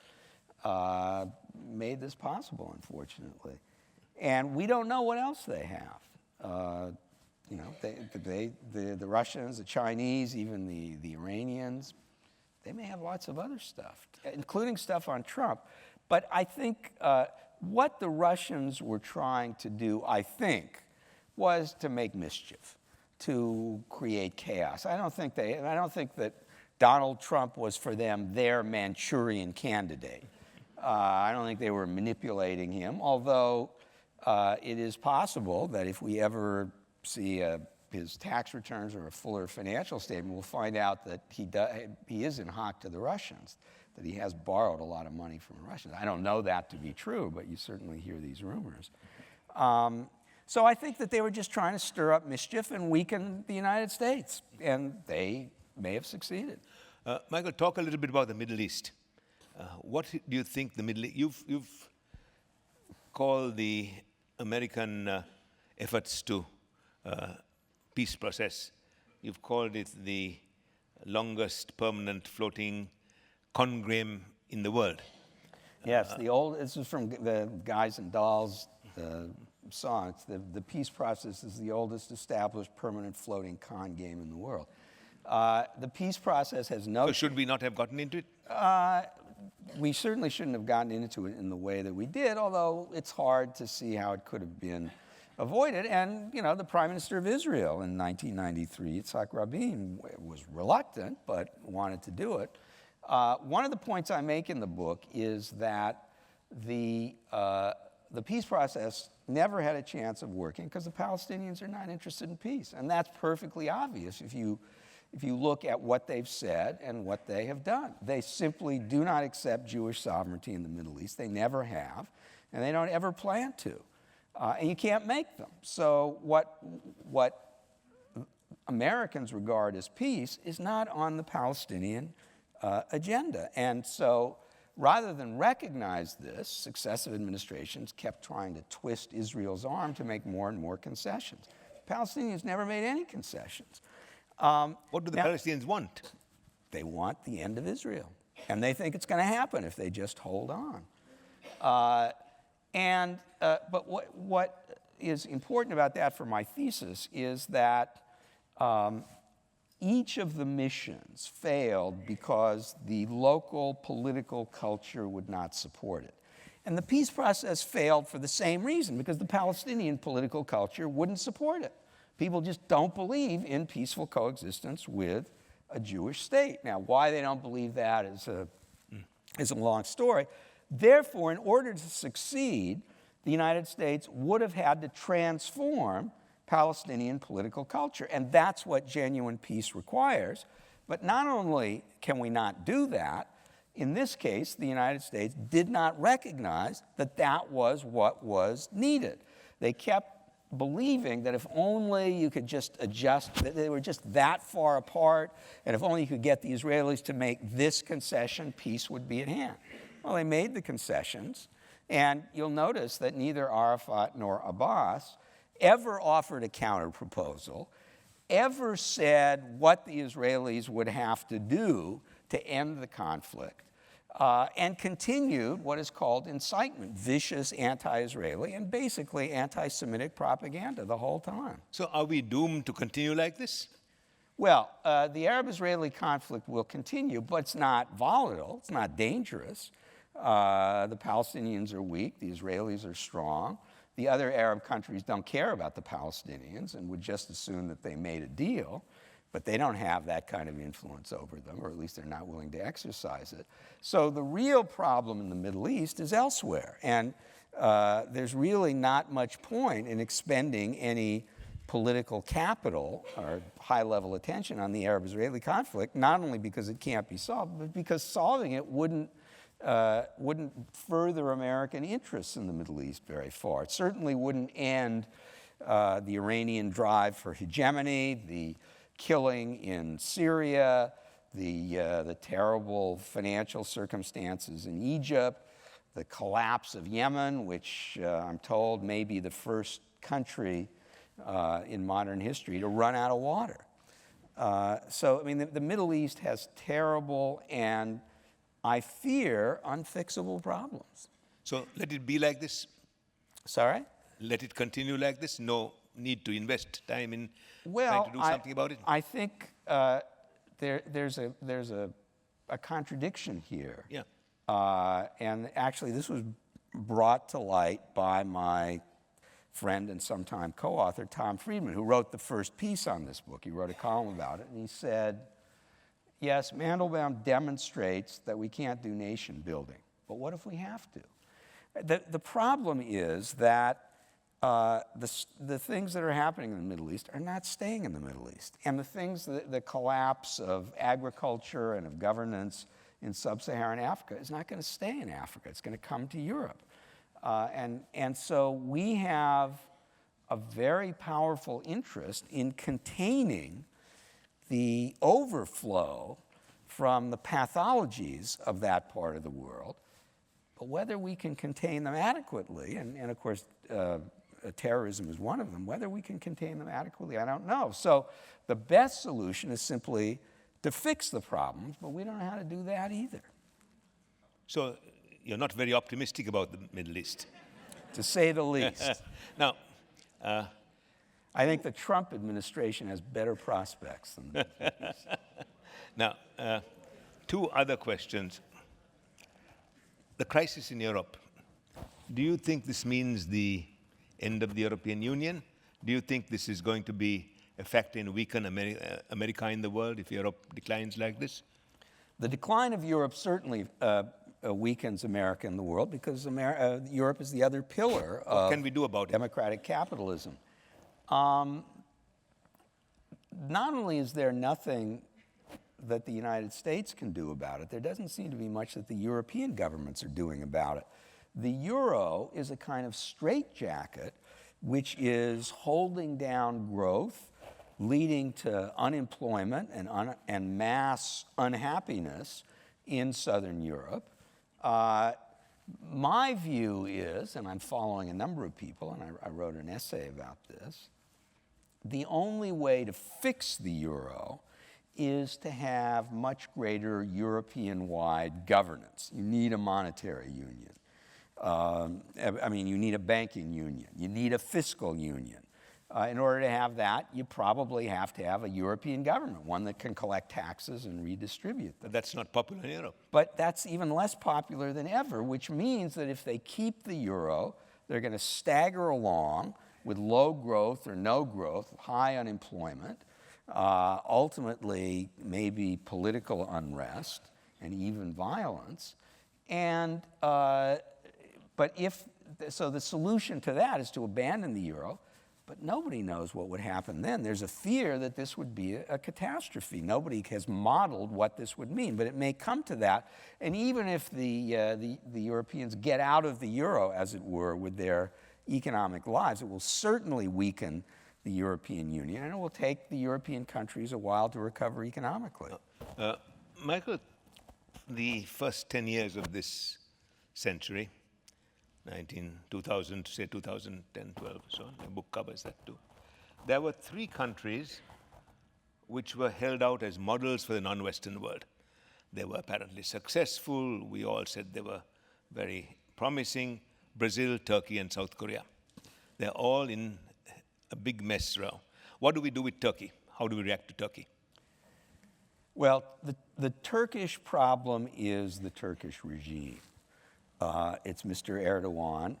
made this possible, unfortunately. And we don't know what else they have. The Russians, the Chinese, even the Iranians, they may have lots of other stuff, including stuff on Trump. But I think what the Russians were trying to do, I think, was to make mischief, to create chaos. I don't think that Donald Trump was for them their Manchurian candidate. I don't think they were manipulating him, although it is possible that if we ever see his tax returns or a fuller financial statement, we'll find out that he is in hock to the Russians, that he has borrowed a lot of money from the Russians. I don't know that to be true, but you certainly hear these rumors. So I think that they were just trying to stir up mischief and weaken the United States, and they may have succeeded. Michael, talk a little bit about the Middle East. What do you think the Middle East... You've called the American efforts to peace process, you've called it the longest permanent floating congram in the world. Yes, this is from the Guys and Dolls song. It's the peace process is the oldest established permanent floating con game in the world. The peace process has no... So should we not have gotten into it? we certainly shouldn't have gotten into it in the way that we did, although it's hard to see how it could have been avoided. And, the Prime Minister of Israel in 1993, Yitzhak Rabin, was reluctant, but wanted to do it. One of the points I make in the book is that the peace process never had a chance of working because the Palestinians are not interested in peace. And that's perfectly obvious if you look at what they've said and what they have done. They simply do not accept Jewish sovereignty in the Middle East. They never have, and they don't ever plan to. And you can't make them. So what Americans regard as peace is not on the Palestinian agenda. And so rather than recognize this, successive administrations kept trying to twist Israel's arm to make more and more concessions. Palestinians never made any concessions. What do the Palestinians want? They want the end of Israel. And they think it's going to happen if they just hold on. But what is important about that for my thesis is that each of the missions failed because the local political culture would not support it. And the peace process failed for the same reason, because the Palestinian political culture wouldn't support it. People just don't believe in peaceful coexistence with a Jewish state. Now, why they don't believe that is a long story. Therefore, in order to succeed, the United States would have had to transform Palestinian political culture. And that's what genuine peace requires. But not only can we not do that, in this case, the United States did not recognize that that was what was needed. They kept believing that if only you could just adjust, that they were just that far apart, and if only you could get the Israelis to make this concession, peace would be at hand. Well, they made the concessions, and you'll notice that neither Arafat nor Abbas ever offered a counterproposal, ever said what the Israelis would have to do to end the conflict, and continued what is called incitement, vicious anti-Israeli and basically anti-Semitic propaganda the whole time. So are we doomed to continue like this? Well, the Arab-Israeli conflict will continue, but it's not volatile, it's not dangerous. The Palestinians are weak, the Israelis are strong. The other Arab countries don't care about the Palestinians and would just assume that they made a deal, but they don't have that kind of influence over them, or at least they're not willing to exercise it. So the real problem in the Middle East is elsewhere, and there's really not much point in expending any political capital or high-level attention on the Arab-Israeli conflict, not only because it can't be solved, but because solving it wouldn't further American interests in the Middle East very far. It certainly wouldn't end the Iranian drive for hegemony, the killing in Syria, the terrible financial circumstances in Egypt, the collapse of Yemen, which I'm told may be the first country in modern history to run out of water. So, I mean, the Middle East has terrible and, I fear, unfixable problems. So let it be like this? Sorry? Let it continue like this? No need to invest time in trying to do something about it? I think there's a contradiction here. Yeah. And actually, this was brought to light by my friend and sometime co-author, Tom Friedman, who wrote the first piece on this book. He wrote a column about it, and he said, yes, Mandelbaum demonstrates that we can't do nation building, but what if we have to? The problem is that the things that are happening in the Middle East are not staying in the Middle East. And the things, the collapse of agriculture and of governance in sub-Saharan Africa is not going to stay in Africa. It's going to come to Europe. And so we have a very powerful interest in containing the overflow from the pathologies of that part of the world. But whether we can contain them adequately, and of course, terrorism is one of them, whether we can contain them adequately, I don't know. So the best solution is simply to fix the problems, but we don't know how to do that either. So you're not very optimistic about the Middle East? To say the least. Now, I think the Trump administration has better prospects than the now, two other questions. the crisis in Europe, do you think this means the end of the European Union? Do you think this is going to be affect and weaken America in the world if Europe declines like this? The decline of Europe certainly weakens America in the world because Europe is the other pillar of What can we do about it? democratic capitalism. Not only is there nothing that the United States can do about it, there doesn't seem to be much that the European governments are doing about it. The euro is a kind of straitjacket which is holding down growth, leading to unemployment and mass unhappiness in Southern Europe. My view is, and I'm following a number of people, and I wrote an essay about this, the only way to fix the euro is to have much greater European-wide governance. You need a monetary union. You need a banking union. You need a fiscal union. In order to have that, you probably have to have a European government, one that can collect taxes and redistribute them. But that's not popular in Europe. But that's even less popular than ever, which means that if they keep the euro, they're going to stagger along with low growth or no growth, high unemployment, ultimately maybe political unrest and even violence. So the solution to that is to abandon the euro, but nobody knows what would happen then. There's a fear that this would be a catastrophe. Nobody has modeled what this would mean, but it may come to that. And even if the Europeans get out of the euro, as it were, with their economic lives, it will certainly weaken the European Union, and it will take the European countries a while to recover economically. Michael, the first 10 years of this century, 2000 to say 2010, 12, so on, the book covers that too. There were 3 countries which were held out as models for the non-Western world. They were apparently successful. We all said they were very promising. Brazil, Turkey, and South Korea. They're all in a big mess now. What do we do with Turkey? How do we react to Turkey? Well, the Turkish problem is the Turkish regime. It's Mr. Erdogan,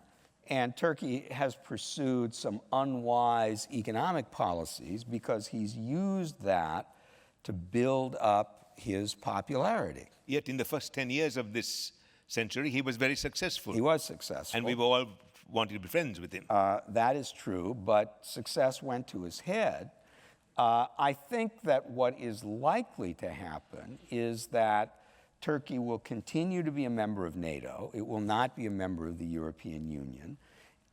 and Turkey has pursued some unwise economic policies because he's used that to build up his popularity. Yet in the first 10 years of this century, he was very successful. He was successful. And we all wanted to be friends with him. That is true, but success went to his head. I think that what is likely to happen is that Turkey will continue to be a member of NATO. It will not be a member of the European Union.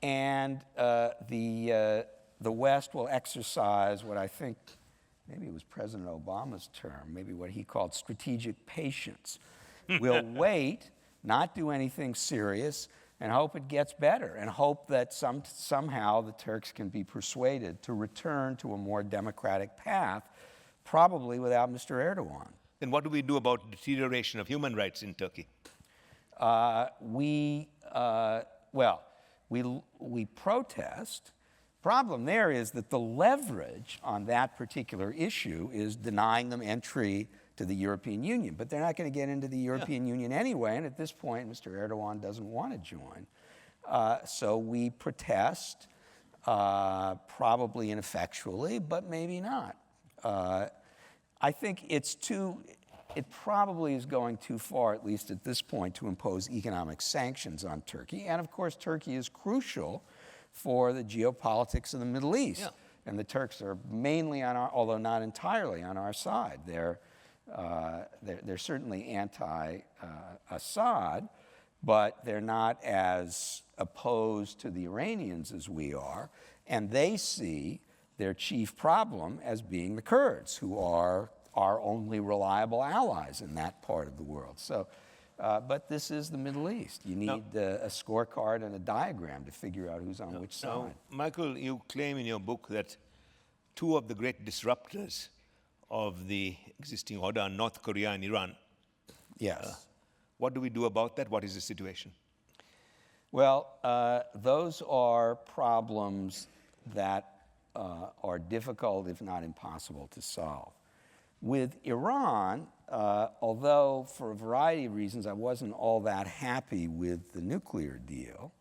And the West will exercise what I think, maybe it was President Obama's term, maybe what he called strategic patience. We'll wait, not do anything serious, and hope it gets better, and hope that somehow the Turks can be persuaded to return to a more democratic path, probably without Mr. Erdogan. Then what do we do about deterioration of human rights in Turkey? We protest. Problem there is that the leverage on that particular issue is denying them entry to the European Union. But they're not going to get into the European Union anyway, and at this point, Mr. Erdogan doesn't want to join. So we protest, probably ineffectually, but maybe not. I think it probably is going too far, at least at this point, to impose economic sanctions on Turkey. And of course, Turkey is crucial for the geopolitics of the Middle East. Yeah. And the Turks are mainly on our, although not entirely on our side. They're certainly anti-Assad, but they're not as opposed to the Iranians as we are. And they see their chief problem as being the Kurds, who are our only reliable allies in that part of the world. So, but this is the Middle East. You need a scorecard and a diagram to figure out who's on which side. Now, Michael, you claim in your book that 2 of the great disruptors of the existing order are North Korea and Iran. Yes. What do we do about that? What is the situation? Well, those are problems that are difficult, if not impossible, to solve. With Iran, although for a variety of reasons I wasn't all that happy with the nuclear deal,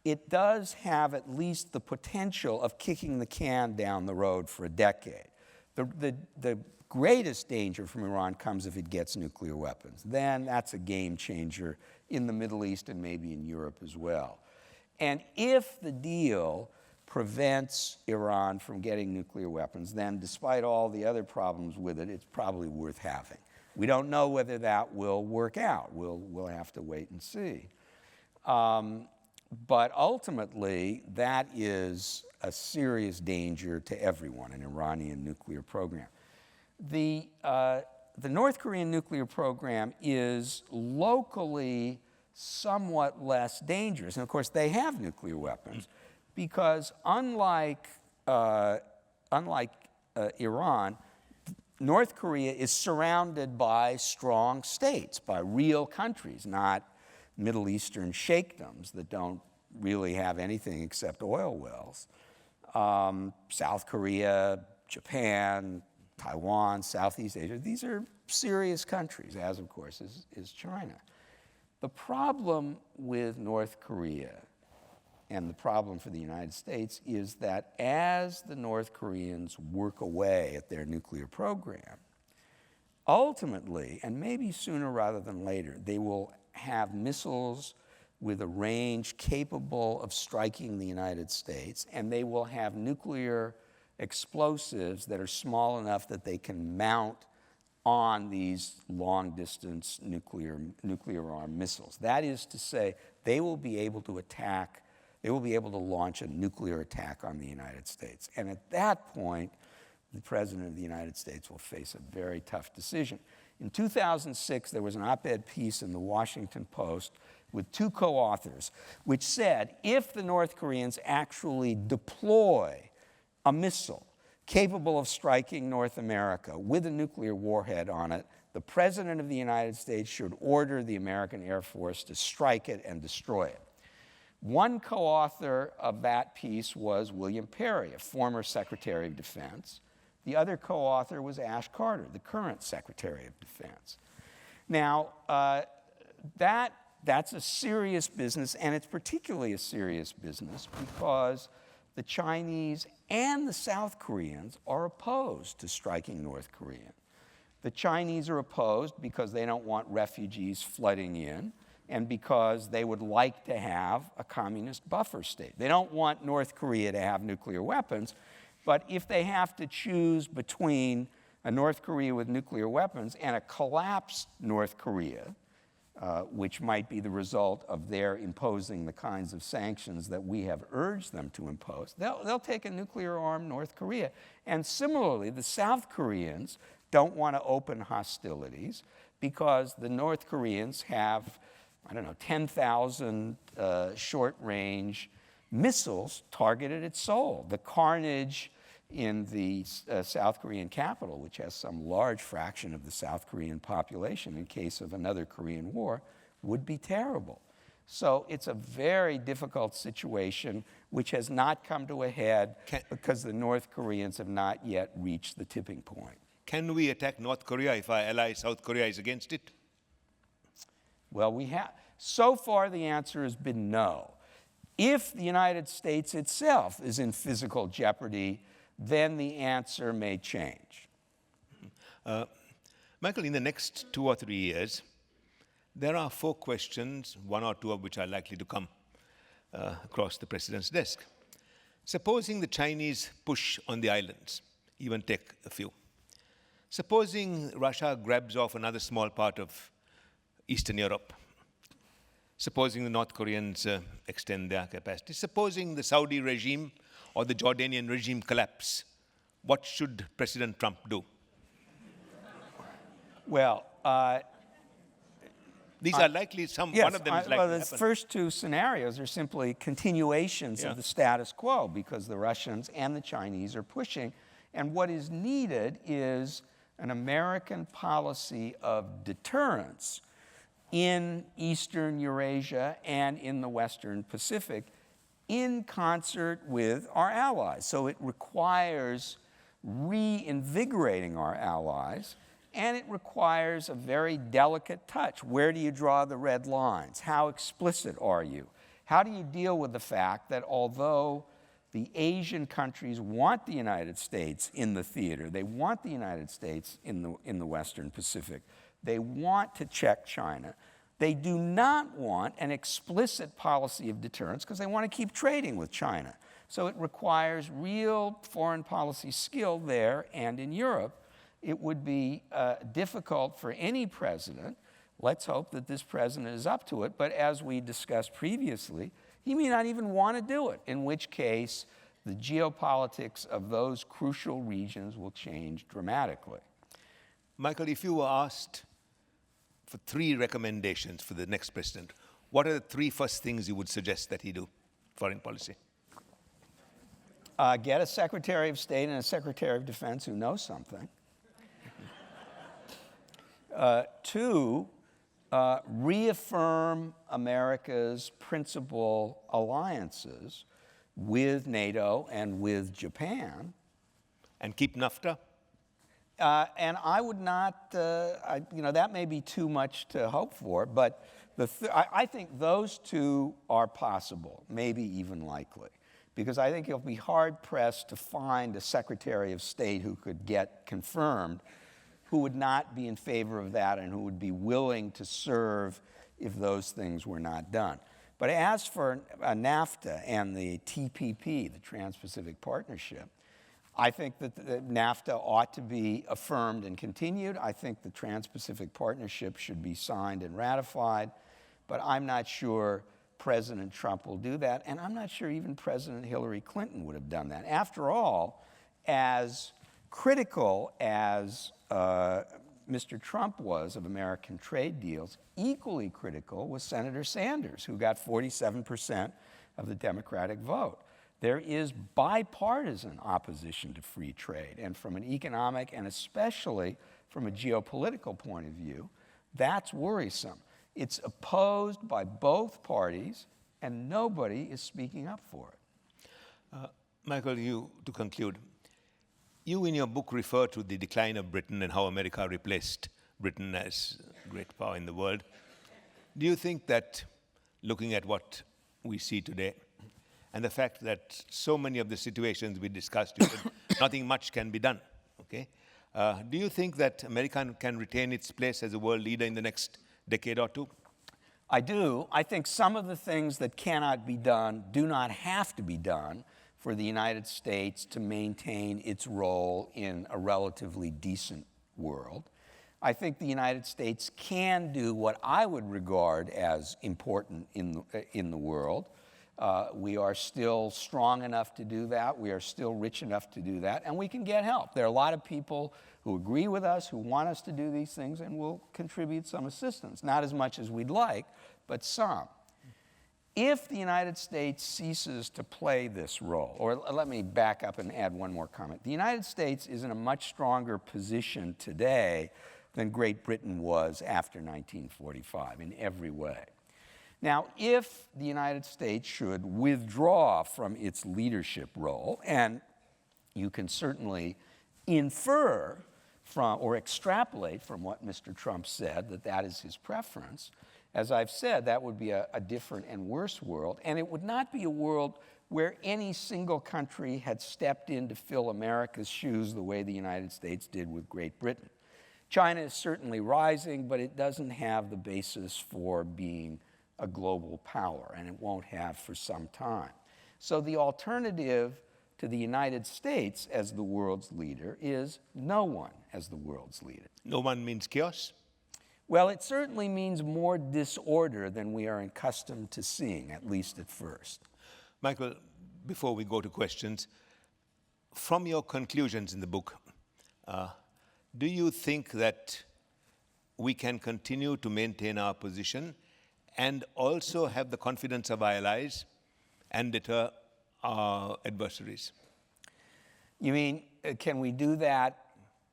it does have at least the potential of kicking the can down the road for a decade. The greatest danger from Iran comes if it gets nuclear weapons. Then that's a game changer in the Middle East and maybe in Europe as well. And if the deal prevents Iran from getting nuclear weapons, then despite all the other problems with it, it's probably worth having. We don't know whether that will work out. We'll have to wait and see. But ultimately, that is a serious danger to everyone, an Iranian nuclear program. The North Korean nuclear program is locally somewhat less dangerous. And of course, they have nuclear weapons because unlike Iran, North Korea is surrounded by strong states, by real countries, not Middle Eastern sheikdoms that don't really have anything except oil wells. South Korea, Japan, Taiwan, Southeast Asia, these are serious countries, as of course is China. The problem with North Korea and the problem for the United States is that as the North Koreans work away at their nuclear program, ultimately, and maybe sooner rather than later, they will have missiles with a range capable of striking the United States, and they will have nuclear explosives that are small enough that they can mount on these long-distance nuclear-armed missiles. That is to say, they will be able to launch a nuclear attack on the United States. And at that point, the President of the United States will face a very tough decision. In 2006, there was an op-ed piece in the Washington Post with two co-authors, which said, if the North Koreans actually deploy a missile capable of striking North America with a nuclear warhead on it, the President of the United States should order the American Air Force to strike it and destroy it. One co-author of that piece was William Perry, a former Secretary of Defense. The other co-author was Ash Carter, the current Secretary of Defense. Now, that's a serious business, and it's particularly a serious business because the Chinese and the South Koreans are opposed to striking North Korea. The Chinese are opposed because they don't want refugees flooding in and because they would like to have a communist buffer state. They don't want North Korea to have nuclear weapons, but if they have to choose between a North Korea with nuclear weapons and a collapsed North Korea, which might be the result of their imposing the kinds of sanctions that we have urged them to impose, they'll take a nuclear-armed North Korea. And similarly, the South Koreans don't want to open hostilities because the North Koreans have, 10,000 short-range missiles targeted at Seoul. The carnage in the South Korean capital, which has some large fraction of the South Korean population in case of another Korean war, would be terrible. So it's a very difficult situation which has not come to a head because the North Koreans have not yet reached the tipping point. Can we attack North Korea if our ally South Korea is against it? Well, we have. So far, the answer has been no. If the United States itself is in physical jeopardy, then the answer may change. Michael, in the next 2 or 3 years, there are 4 questions, 1 or 2 of which are likely to come across the President's desk. Supposing the Chinese push on the islands, even take a few. Supposing Russia grabs off another small part of Eastern Europe. Supposing the North Koreans extend their capacity. Supposing the Saudi regime or the Jordanian regime collapse, what should President Trump do? Well, these are likely one of them is likely to happen. The first 2 scenarios are simply continuations of the status quo because the Russians and the Chinese are pushing. And what is needed is an American policy of deterrence in Eastern Eurasia and in the Western Pacific in concert with our allies. So it requires reinvigorating our allies, and it requires a very delicate touch. Where do you draw the red lines? How explicit are you? How do you deal with the fact that although the Asian countries want the United States in the theater, they want the United States in the Western Pacific, they want to check China, they do not want an explicit policy of deterrence because they want to keep trading with China. So it requires real foreign policy skill there and in Europe. It would be difficult for any president. Let's hope that this president is up to it. But as we discussed previously, he may not even want to do it, in which case the geopolitics of those crucial regions will change dramatically. Michael, if you were asked for 3 recommendations for the next president, what are the 3 first things you would suggest that he do, foreign policy? Get a Secretary of State and a Secretary of Defense who knows something. 2, reaffirm America's principal alliances with NATO and with Japan. And keep NAFTA? And I would not, that may be too much to hope for, but I think those 2 are possible, maybe even likely. Because I think you'll be hard-pressed to find a Secretary of State who could get confirmed who would not be in favor of that and who would be willing to serve if those things were not done. But as for NAFTA and the TPP, the Trans-Pacific Partnership, I think that NAFTA ought to be affirmed and continued. I think the Trans-Pacific Partnership should be signed and ratified, but I'm not sure President Trump will do that, and I'm not sure even President Hillary Clinton would have done that. After all, as critical as Mr. Trump was of American trade deals, equally critical was Senator Sanders, who got 47% of the Democratic vote. There is bipartisan opposition to free trade, and from an economic and especially from a geopolitical point of view, that's worrisome. It's opposed by both parties, and nobody is speaking up for it. Michael, to conclude, you in your book refer to the decline of Britain and how America replaced Britain as great power in the world. Do you think that, looking at what we see today, and the fact that so many of the situations we discussed, nothing much can be done, okay? Do you think that America can retain its place as a world leader in the next decade or 2? I do. I think some of the things that cannot be done do not have to be done for the United States to maintain its role in a relatively decent world. I think the United States can do what I would regard as important in the world. We are still strong enough to do that. We are still rich enough to do that, and we can get help. There are a lot of people who agree with us, who want us to do these things, and will contribute some assistance. Not as much as we'd like, but some. If the United States ceases to play this role, or let me back up and add one more comment. The United States is in a much stronger position today than Great Britain was after 1945 in every way. Now, if the United States should withdraw from its leadership role, and you can certainly infer from or extrapolate from what Mr. Trump said that that is his preference, as I've said, that would be a different and worse world, and it would not be a world where any single country had stepped in to fill America's shoes the way the United States did with Great Britain. China is certainly rising, but it doesn't have the basis for being a global power, and it won't have for some time. So the alternative to the United States as the world's leader is no one as the world's leader. No one means chaos? Well, it certainly means more disorder than we are accustomed to seeing, at least at first. Michael, before we go to questions, from your conclusions in the book, do you think that we can continue to maintain our position and also have the confidence of our allies and deter our adversaries? You mean, can we do that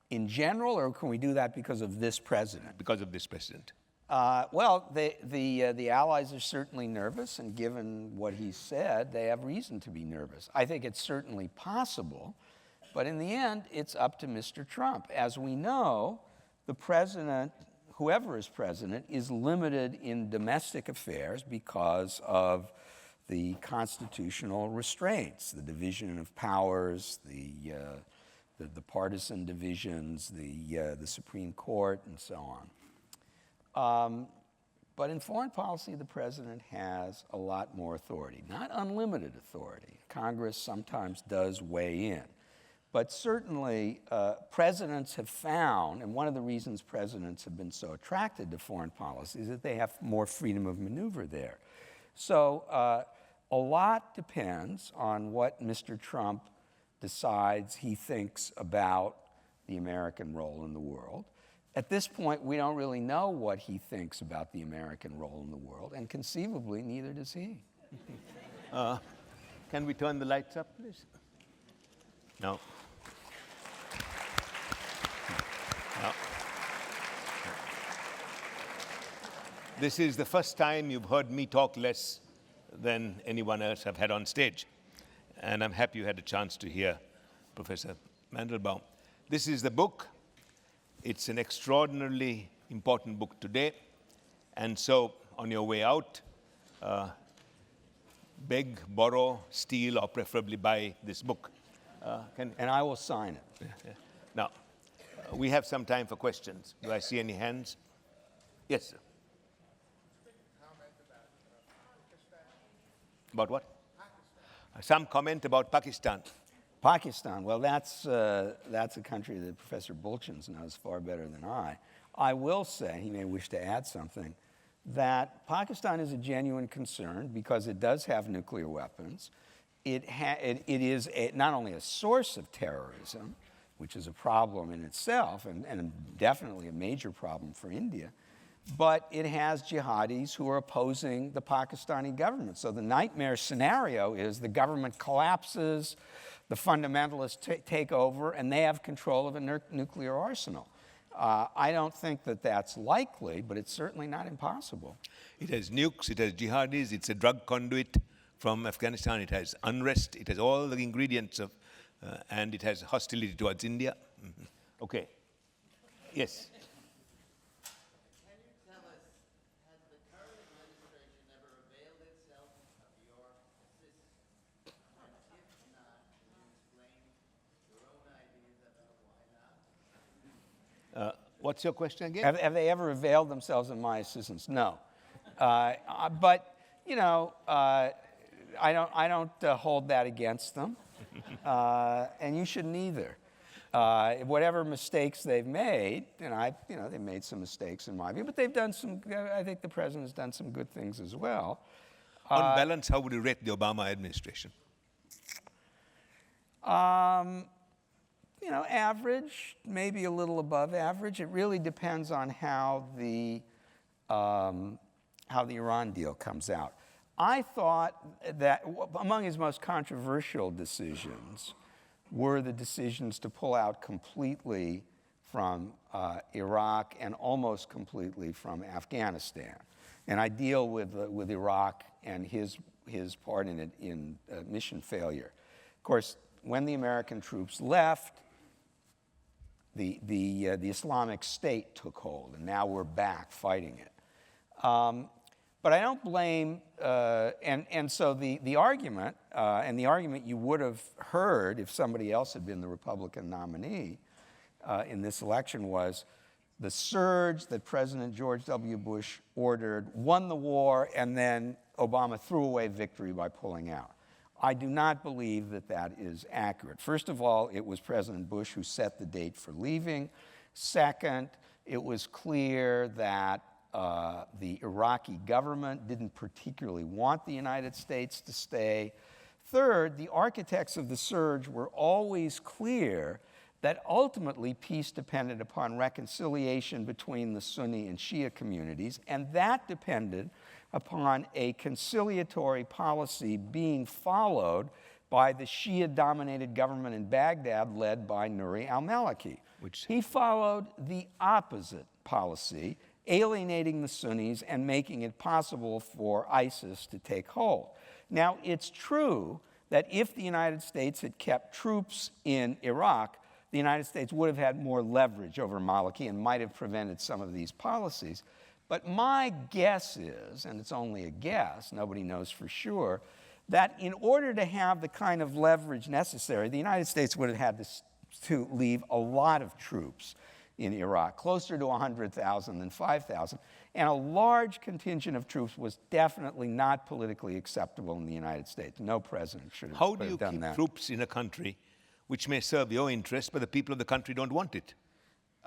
in general, or can we do that because of this president? Because of this president. Well, the allies are certainly nervous, and given what he said, they have reason to be nervous. I think it's certainly possible But in the end, it's up to Mr. Trump. As we know, the president, whoever is president, is limited in domestic affairs because of the constitutional restraints, the division of powers, the partisan divisions, the Supreme Court, and so on. But in foreign policy, the president has a lot more authority, not unlimited authority. Congress sometimes does weigh in. But certainly, presidents have found, and one of the reasons presidents have been so attracted to foreign policy is that they have more freedom of maneuver there. So a lot depends on what Mr. Trump decides he thinks about the American role in the world. At this point, we don't really know what he thinks about the American role in the world, and conceivably, neither does he. Can we turn the lights up, please? No. No. This is the first time you've heard me talk less than anyone else I've had on stage. And I'm happy you had a chance to hear Professor Mandelbaum. This is the book. It's an extraordinarily important book today. And so on your way out, beg, borrow, steal, or preferably buy this book. And I will sign it. Now, we have some time for questions. Do I see any hands? Yes, sir. About what? Some comment about Pakistan. Pakistan, well, that's a country that Professor Buultjens knows far better than I. I will say, he may wish to add something, that Pakistan is a genuine concern because it does have nuclear weapons. It is not only a source of terrorism, which is a problem in itself, and definitely a major problem for India, but it has jihadis who are opposing the Pakistani government. So the nightmare scenario is the government collapses, the fundamentalists take over, and they have control of a nuclear arsenal. I don't think that that's likely, but it's certainly not impossible. It has nukes, it has jihadis, it's a drug conduit from Afghanistan, it has unrest, it has all the ingredients of, and it has hostility towards India. Mm-hmm. Okay. Yes. Can you tell us, has the current administration ever availed itself of your assistance? And if not, can you explain your own ideas about why not? What's your question again? Have they ever availed themselves of my assistance? No. But, you know, I don't hold that against them, and you shouldn't either. Whatever mistakes they've made, and they've made some mistakes in my view, but they've done some. I think the president has done some good things as well. On balance, how would you rate the Obama administration? Average, maybe a little above average. It really depends on how the Iran deal comes out. I thought that among his most controversial decisions were the decisions to pull out completely from Iraq and almost completely from Afghanistan. And I deal with Iraq and his part in it in mission failure. Of course, when the American troops left, the Islamic State took hold, and now we're back fighting it. But I don't blame, and so the argument, and the argument you would have heard if somebody else had been the Republican nominee in this election was the surge that President George W. Bush ordered won the war, and then Obama threw away victory by pulling out. I do not believe that that is accurate. First of all, it was President Bush who set the date for leaving. Second, it was clear that the Iraqi government didn't particularly want the United States to stay. Third, the architects of the surge were always clear that ultimately peace depended upon reconciliation between the Sunni and Shia communities, and that depended upon a conciliatory policy being followed by the Shia-dominated government in Baghdad led by Nouri al-Maliki. He followed the opposite policy, alienating the Sunnis and making it possible for ISIS to take hold. Now, it's true that if the United States had kept troops in Iraq, the United States would have had more leverage over Maliki and might have prevented some of these policies. But my guess is, and it's only a guess, nobody knows for sure, that in order to have the kind of leverage necessary, the United States would have had to leave a lot of troops in Iraq, closer to 100,000 than 5,000. And a large contingent of troops was definitely not politically acceptable in the United States. No president should have done that. How do you keep troops in a country which may serve your interests, but the people of the country don't want it?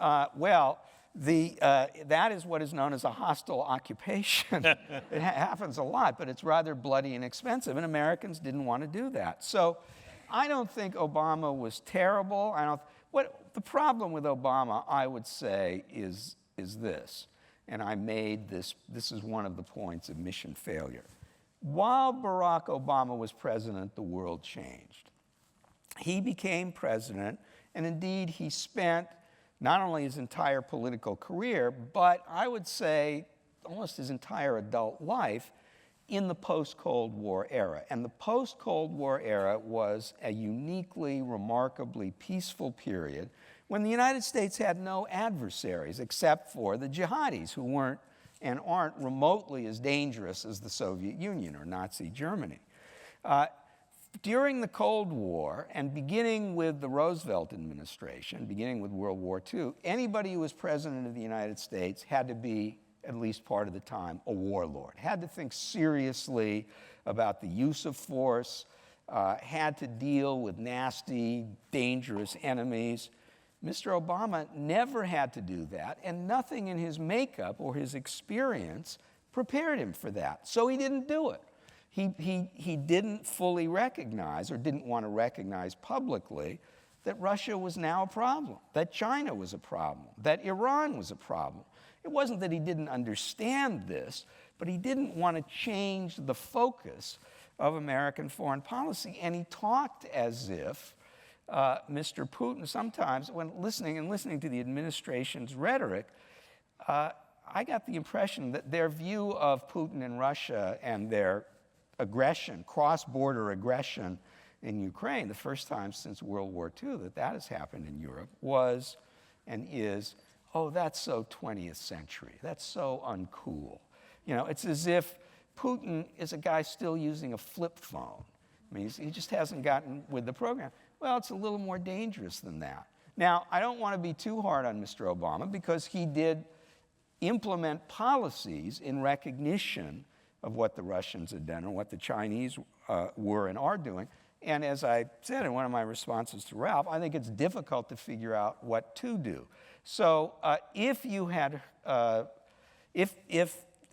That is what is known as a hostile occupation. It happens a lot, but it's rather bloody and expensive, and Americans didn't want to do that. So I don't think Obama was terrible. The problem with Obama, I would say, is this, and I made this is one of the points of mission failure. While Barack Obama was president, the world changed. He became president, and indeed he spent not only his entire political career, but I would say almost his entire adult life in the post-Cold War era. And the post-Cold War era was a uniquely, remarkably peaceful period when the United States had no adversaries except for the jihadis, who weren't and aren't remotely as dangerous as the Soviet Union or Nazi Germany. During the Cold War, and beginning with the Roosevelt administration, beginning with World War II, anybody who was president of the United States had to be, at least part of the time, a warlord, had to think seriously about the use of force, had to deal with nasty, dangerous enemies. Mr. Obama never had to do that, and nothing in his makeup or his experience prepared him for that. So he didn't do it. He didn't fully recognize, or didn't want to recognize publicly, that Russia was now a problem, that China was a problem, that Iran was a problem. It wasn't that he didn't understand this, but he didn't want to change the focus of American foreign policy. And he talked as if Mr. Putin, sometimes when listening to the administration's rhetoric, I got the impression that their view of Putin and Russia and their aggression, cross-border aggression in Ukraine, the first time since World War II that has happened in Europe, was and is, oh, that's so 20th century. That's so uncool. You know, it's as if Putin is a guy still using a flip phone. I mean, he just hasn't gotten with the program. Well, it's a little more dangerous than that. Now, I don't want to be too hard on Mr. Obama, because he did implement policies in recognition of what the Russians had done and what the Chinese were and are doing. And as I said in one of my responses to Ralph, I think it's difficult to figure out what to do. So if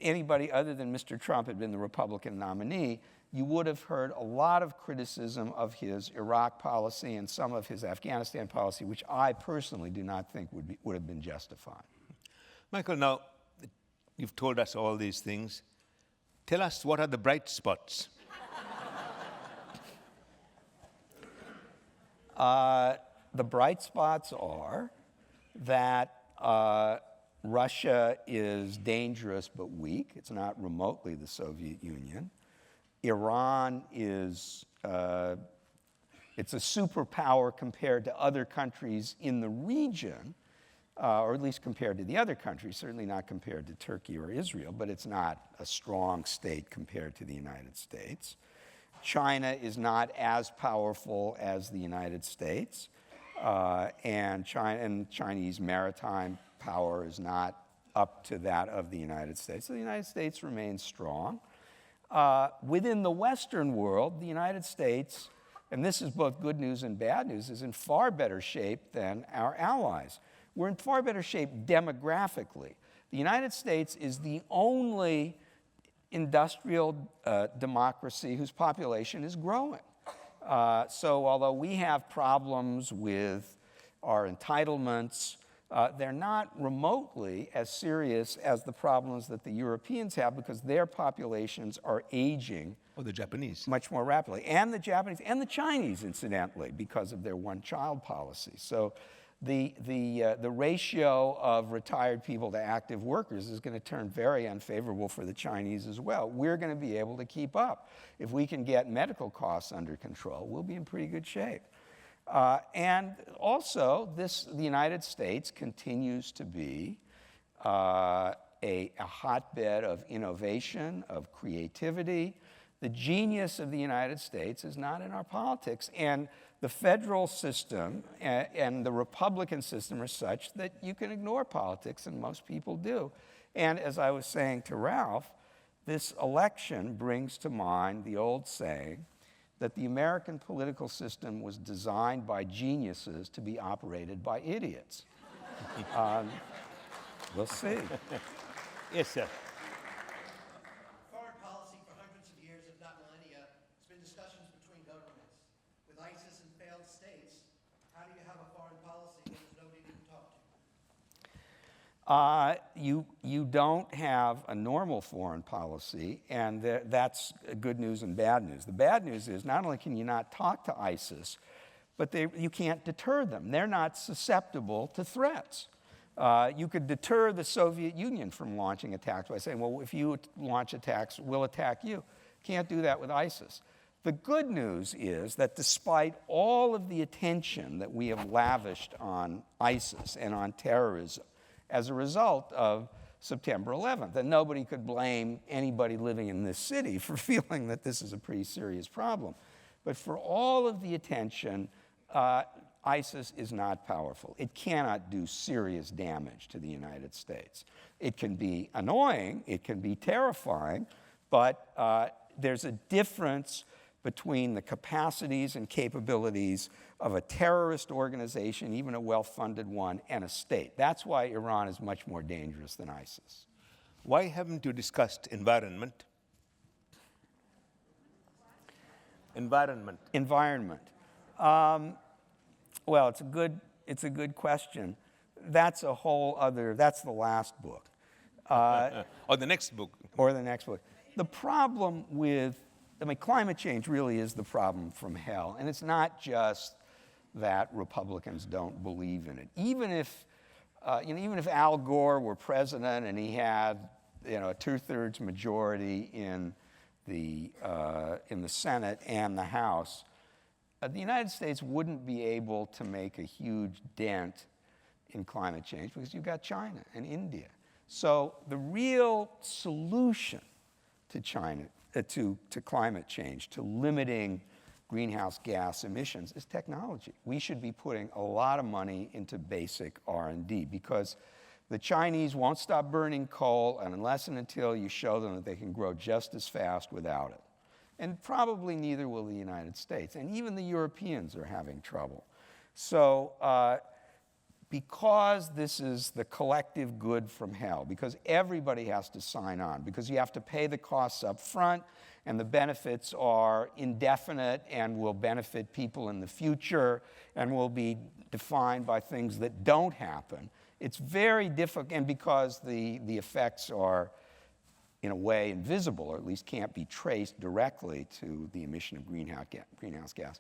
anybody other than Mr. Trump had been the Republican nominee, you would have heard a lot of criticism of his Iraq policy and some of his Afghanistan policy, which I personally do not think would have been justified. Michael, now, you've told us all these things. Tell us, what are the bright spots? The bright spots are that Russia is dangerous but weak. It's not remotely the Soviet Union. Iran is, it's a superpower compared to other countries in the region, or at least compared to the other countries, certainly not compared to Turkey or Israel, but it's not a strong state compared to the United States. China is not as powerful as the United States, and Chinese maritime power is not up to that of the United States. So the United States remains strong. Within the Western world, the United States, and this is both good news and bad news, is in far better shape than our allies. We're in far better shape demographically. The United States is the only industrial democracy whose population is growing. So although we have problems with our entitlements, they're not remotely as serious as the problems that the Europeans have, because their populations are aging. Or the Japanese. Much more rapidly. And the Japanese and the Chinese, incidentally, because of their one-child policy. So the ratio of retired people to active workers is going to turn very unfavorable for the Chinese as well. We're going to be able to keep up. If we can get medical costs under control, we'll be in pretty good shape. And also, the United States continues to be a hotbed of innovation, of creativity. The genius of the United States is not in our politics. And the federal system and the Republican system are such that you can ignore politics, and most people do. And as I was saying to Ralph, this election brings to mind the old saying that the American political system was designed by geniuses to be operated by idiots. We'll see. Yes, sir. Foreign policy for hundreds of years, if not millennia, has been discussions between governments. With ISIS and failed states, how do you have a foreign policy when there's nobody to talk to? You don't have a normal foreign policy, and that's good news and bad news. The bad news is not only can you not talk to ISIS, but you can't deter them. They're not susceptible to threats. You could deter the Soviet Union from launching attacks by saying, well, if you launch attacks, we'll attack you. Can't do that with ISIS. The good news is that despite all of the attention that we have lavished on ISIS and on terrorism as a result of September 11th, and nobody could blame anybody living in this city for feeling that this is a pretty serious problem. But for all of the attention, ISIS is not powerful. It cannot do serious damage to the United States. It can be annoying, it can be terrifying, but there's a difference between the capacities and capabilities of a terrorist organization, even a well-funded one, and a state. That's why Iran is much more dangerous than ISIS. Why haven't you discussed environment? Environment. Well, it's a good question. That's a whole other, that's the last book. Or the next book. Or the next book. The problem with, climate change really is the problem from hell. And it's not just that Republicans don't believe in it. Even if Al Gore were president and he had, a 2/3 majority in the Senate and the House, the United States wouldn't be able to make a huge dent in climate change because you've got China and India. So the real solution to climate change, to limiting greenhouse gas emissions, is technology. We should be putting a lot of money into basic R&D because the Chinese won't stop burning coal unless and until you show them that they can grow just as fast without it. And probably neither will the United States. And even the Europeans are having trouble. So because this is the collective good from hell, because everybody has to sign on, because you have to pay the costs up front, and the benefits are indefinite and will benefit people in the future and will be defined by things that don't happen, it's very difficult, and because the effects are in a way invisible, or at least can't be traced directly to the emission of greenhouse gas,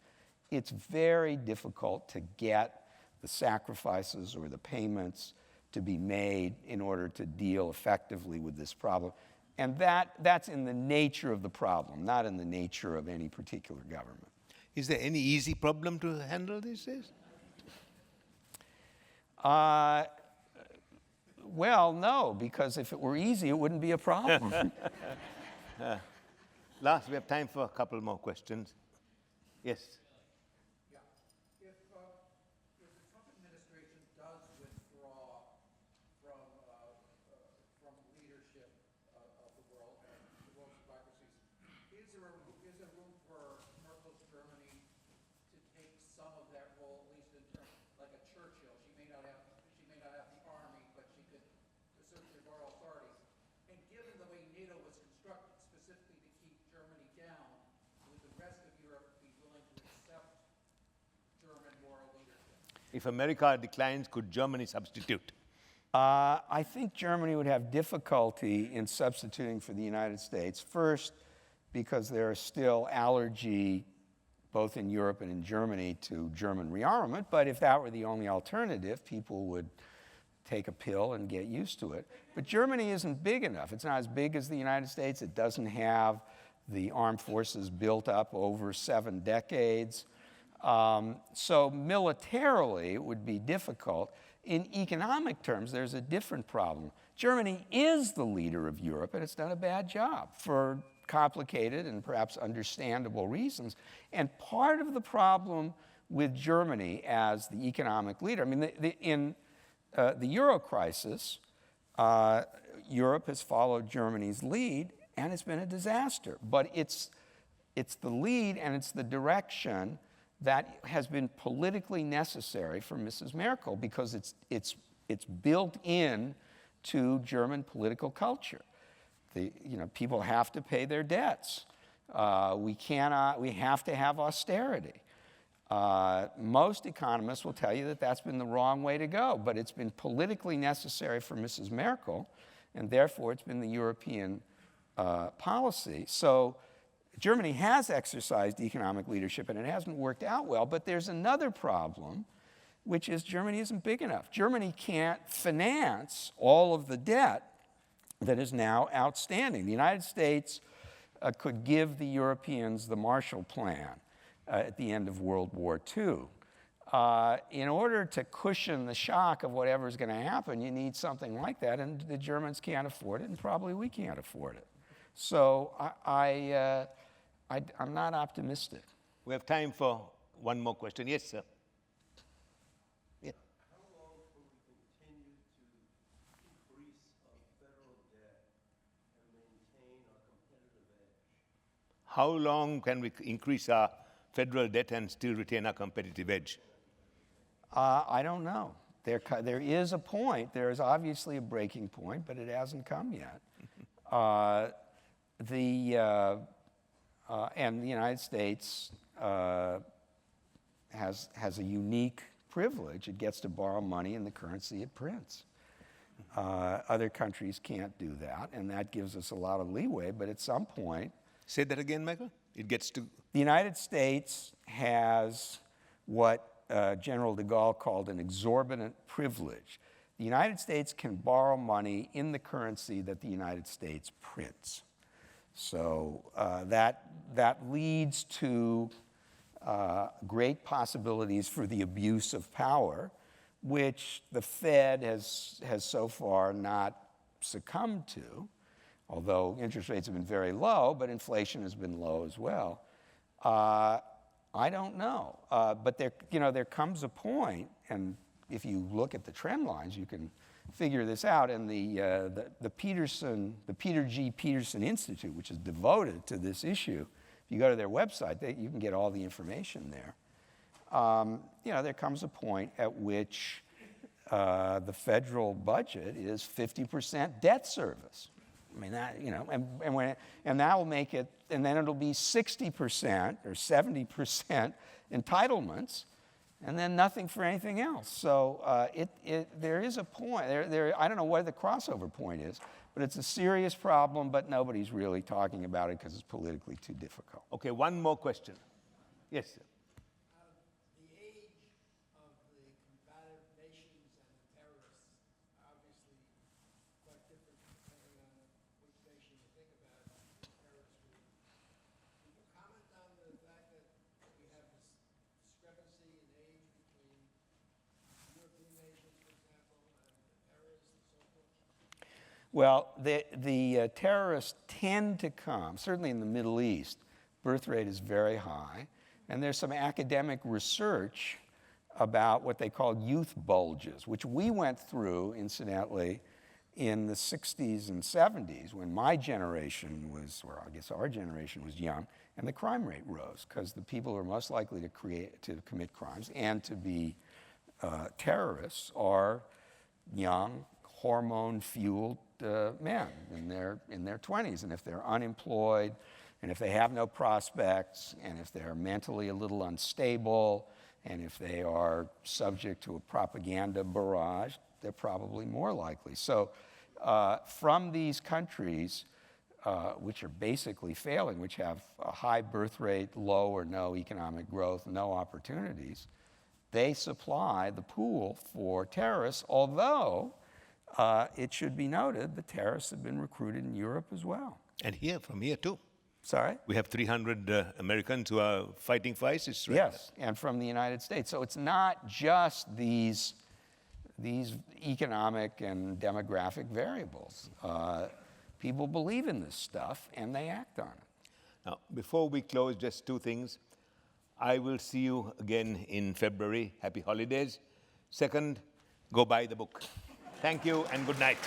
it's very difficult to get the sacrifices or the payments to be made in order to deal effectively with this problem. And that's in the nature of the problem, not in the nature of any particular government. Is there any easy problem to handle these days? Well, no, because if it were easy, it wouldn't be a problem. Last, we have time for a couple more questions. Yes. Yeah. If the Trump administration does withdraw from leadership of the world and the world's democracies, is there room for Merkel's Germany to take some of that role, at least in terms like a Churchill? She may not have the army, but she could assert the moral authorities. And given the way NATO was constructed specifically to keep Germany down, would the rest of Europe be willing to accept German moral leadership? If America declines, could Germany substitute? I think Germany would have difficulty in substituting for the United States. First, because there are still allergy both in Europe and in Germany, to German rearmament. But if that were the only alternative, people would take a pill and get used to it. But Germany isn't big enough. It's not as big as the United States. It doesn't have the armed forces built up over 7 decades. So militarily, it would be difficult. In economic terms, there's a different problem. Germany is the leader of Europe, and it's done a bad job for complicated and perhaps understandable reasons. And part of the problem with Germany as the economic leader, I mean, in the Euro crisis, Europe has followed Germany's lead, and it's been a disaster. But it's the lead and it's the direction that has been politically necessary for Mrs. Merkel, because it's built in to German political culture. People have to pay their debts. We have to have austerity. Most economists will tell you that that's been the wrong way to go, but it's been politically necessary for Mrs. Merkel, and therefore it's been the European policy. So Germany has exercised economic leadership, and it hasn't worked out well, but there's another problem, which is Germany isn't big enough. Germany can't finance all of the debt that is now outstanding. The United States could give the Europeans the Marshall Plan at the end of World War II. In order to cushion the shock of whatever's going to happen, you need something like that, and the Germans can't afford it, and probably we can't afford it. So I'm not optimistic. We have time for one more question. Yes, sir. Yeah. How long can we continue to increase our federal debt and maintain our competitive edge? How long can we increase our federal debt and still retain our competitive edge? I don't know. There is a point. There is obviously a breaking point, but it hasn't come yet. And the United States has a unique privilege. It gets to borrow money in the currency it prints. Other countries can't do that, and that gives us a lot of leeway. But at some point... Say that again, Michael. It gets to... The United States has what General de Gaulle called an exorbitant privilege. The United States can borrow money in the currency that the United States prints. So that leads to great possibilities for the abuse of power, which the Fed has so far not succumbed to, although interest rates have been very low, but inflation has been low as well. I don't know, but there comes a point, and if you look at the trend lines, you can figure this out. And the Peter G. Peterson Institute, which is devoted to this issue, if you go to their website, you can get all the information there. There comes a point at which the federal budget is 50% debt service. I mean, that, and that will make it, and then it'll be 60% or 70% entitlements, and then nothing for anything else. So there is a point. I don't know where the crossover point is, but it's a serious problem, but nobody's really talking about it because it's politically too difficult. Okay, one more question. Yes, sir. The age of the combative nations and the terrorists are obviously quite different depending on which nation you think about the terrorist group. Can you comment on the fact that we have this discrepancy in age between European nations, for example, and the terrorists and so forth? Well, the terrorists tend to come, certainly in the Middle East, birth rate is very high, and there's some academic research about what they call youth bulges, which we went through, incidentally, in the 60s and 70s when my generation was, or I guess our generation was young, and the crime rate rose because the people who are most likely to commit crimes and to be terrorists are young, hormone-fueled men in their 20s. And if they're unemployed, and if they have no prospects, and if they're mentally a little unstable, and if they are subject to a propaganda barrage, they're probably more likely. So from these countries, which are basically failing, which have a high birth rate, low or no economic growth, no opportunities, they supply the pool for terrorists, although it should be noted the terrorists have been recruited in Europe as well. And here, from here too. Sorry? We have 300 Americans who are fighting for ISIS right Yes, and from the United States. So it's not just these economic and demographic variables. People believe in this stuff and they act on it. Now, before we close, just two things. I will see you again in February. Happy holidays. Second, go buy the book. Thank you and good night.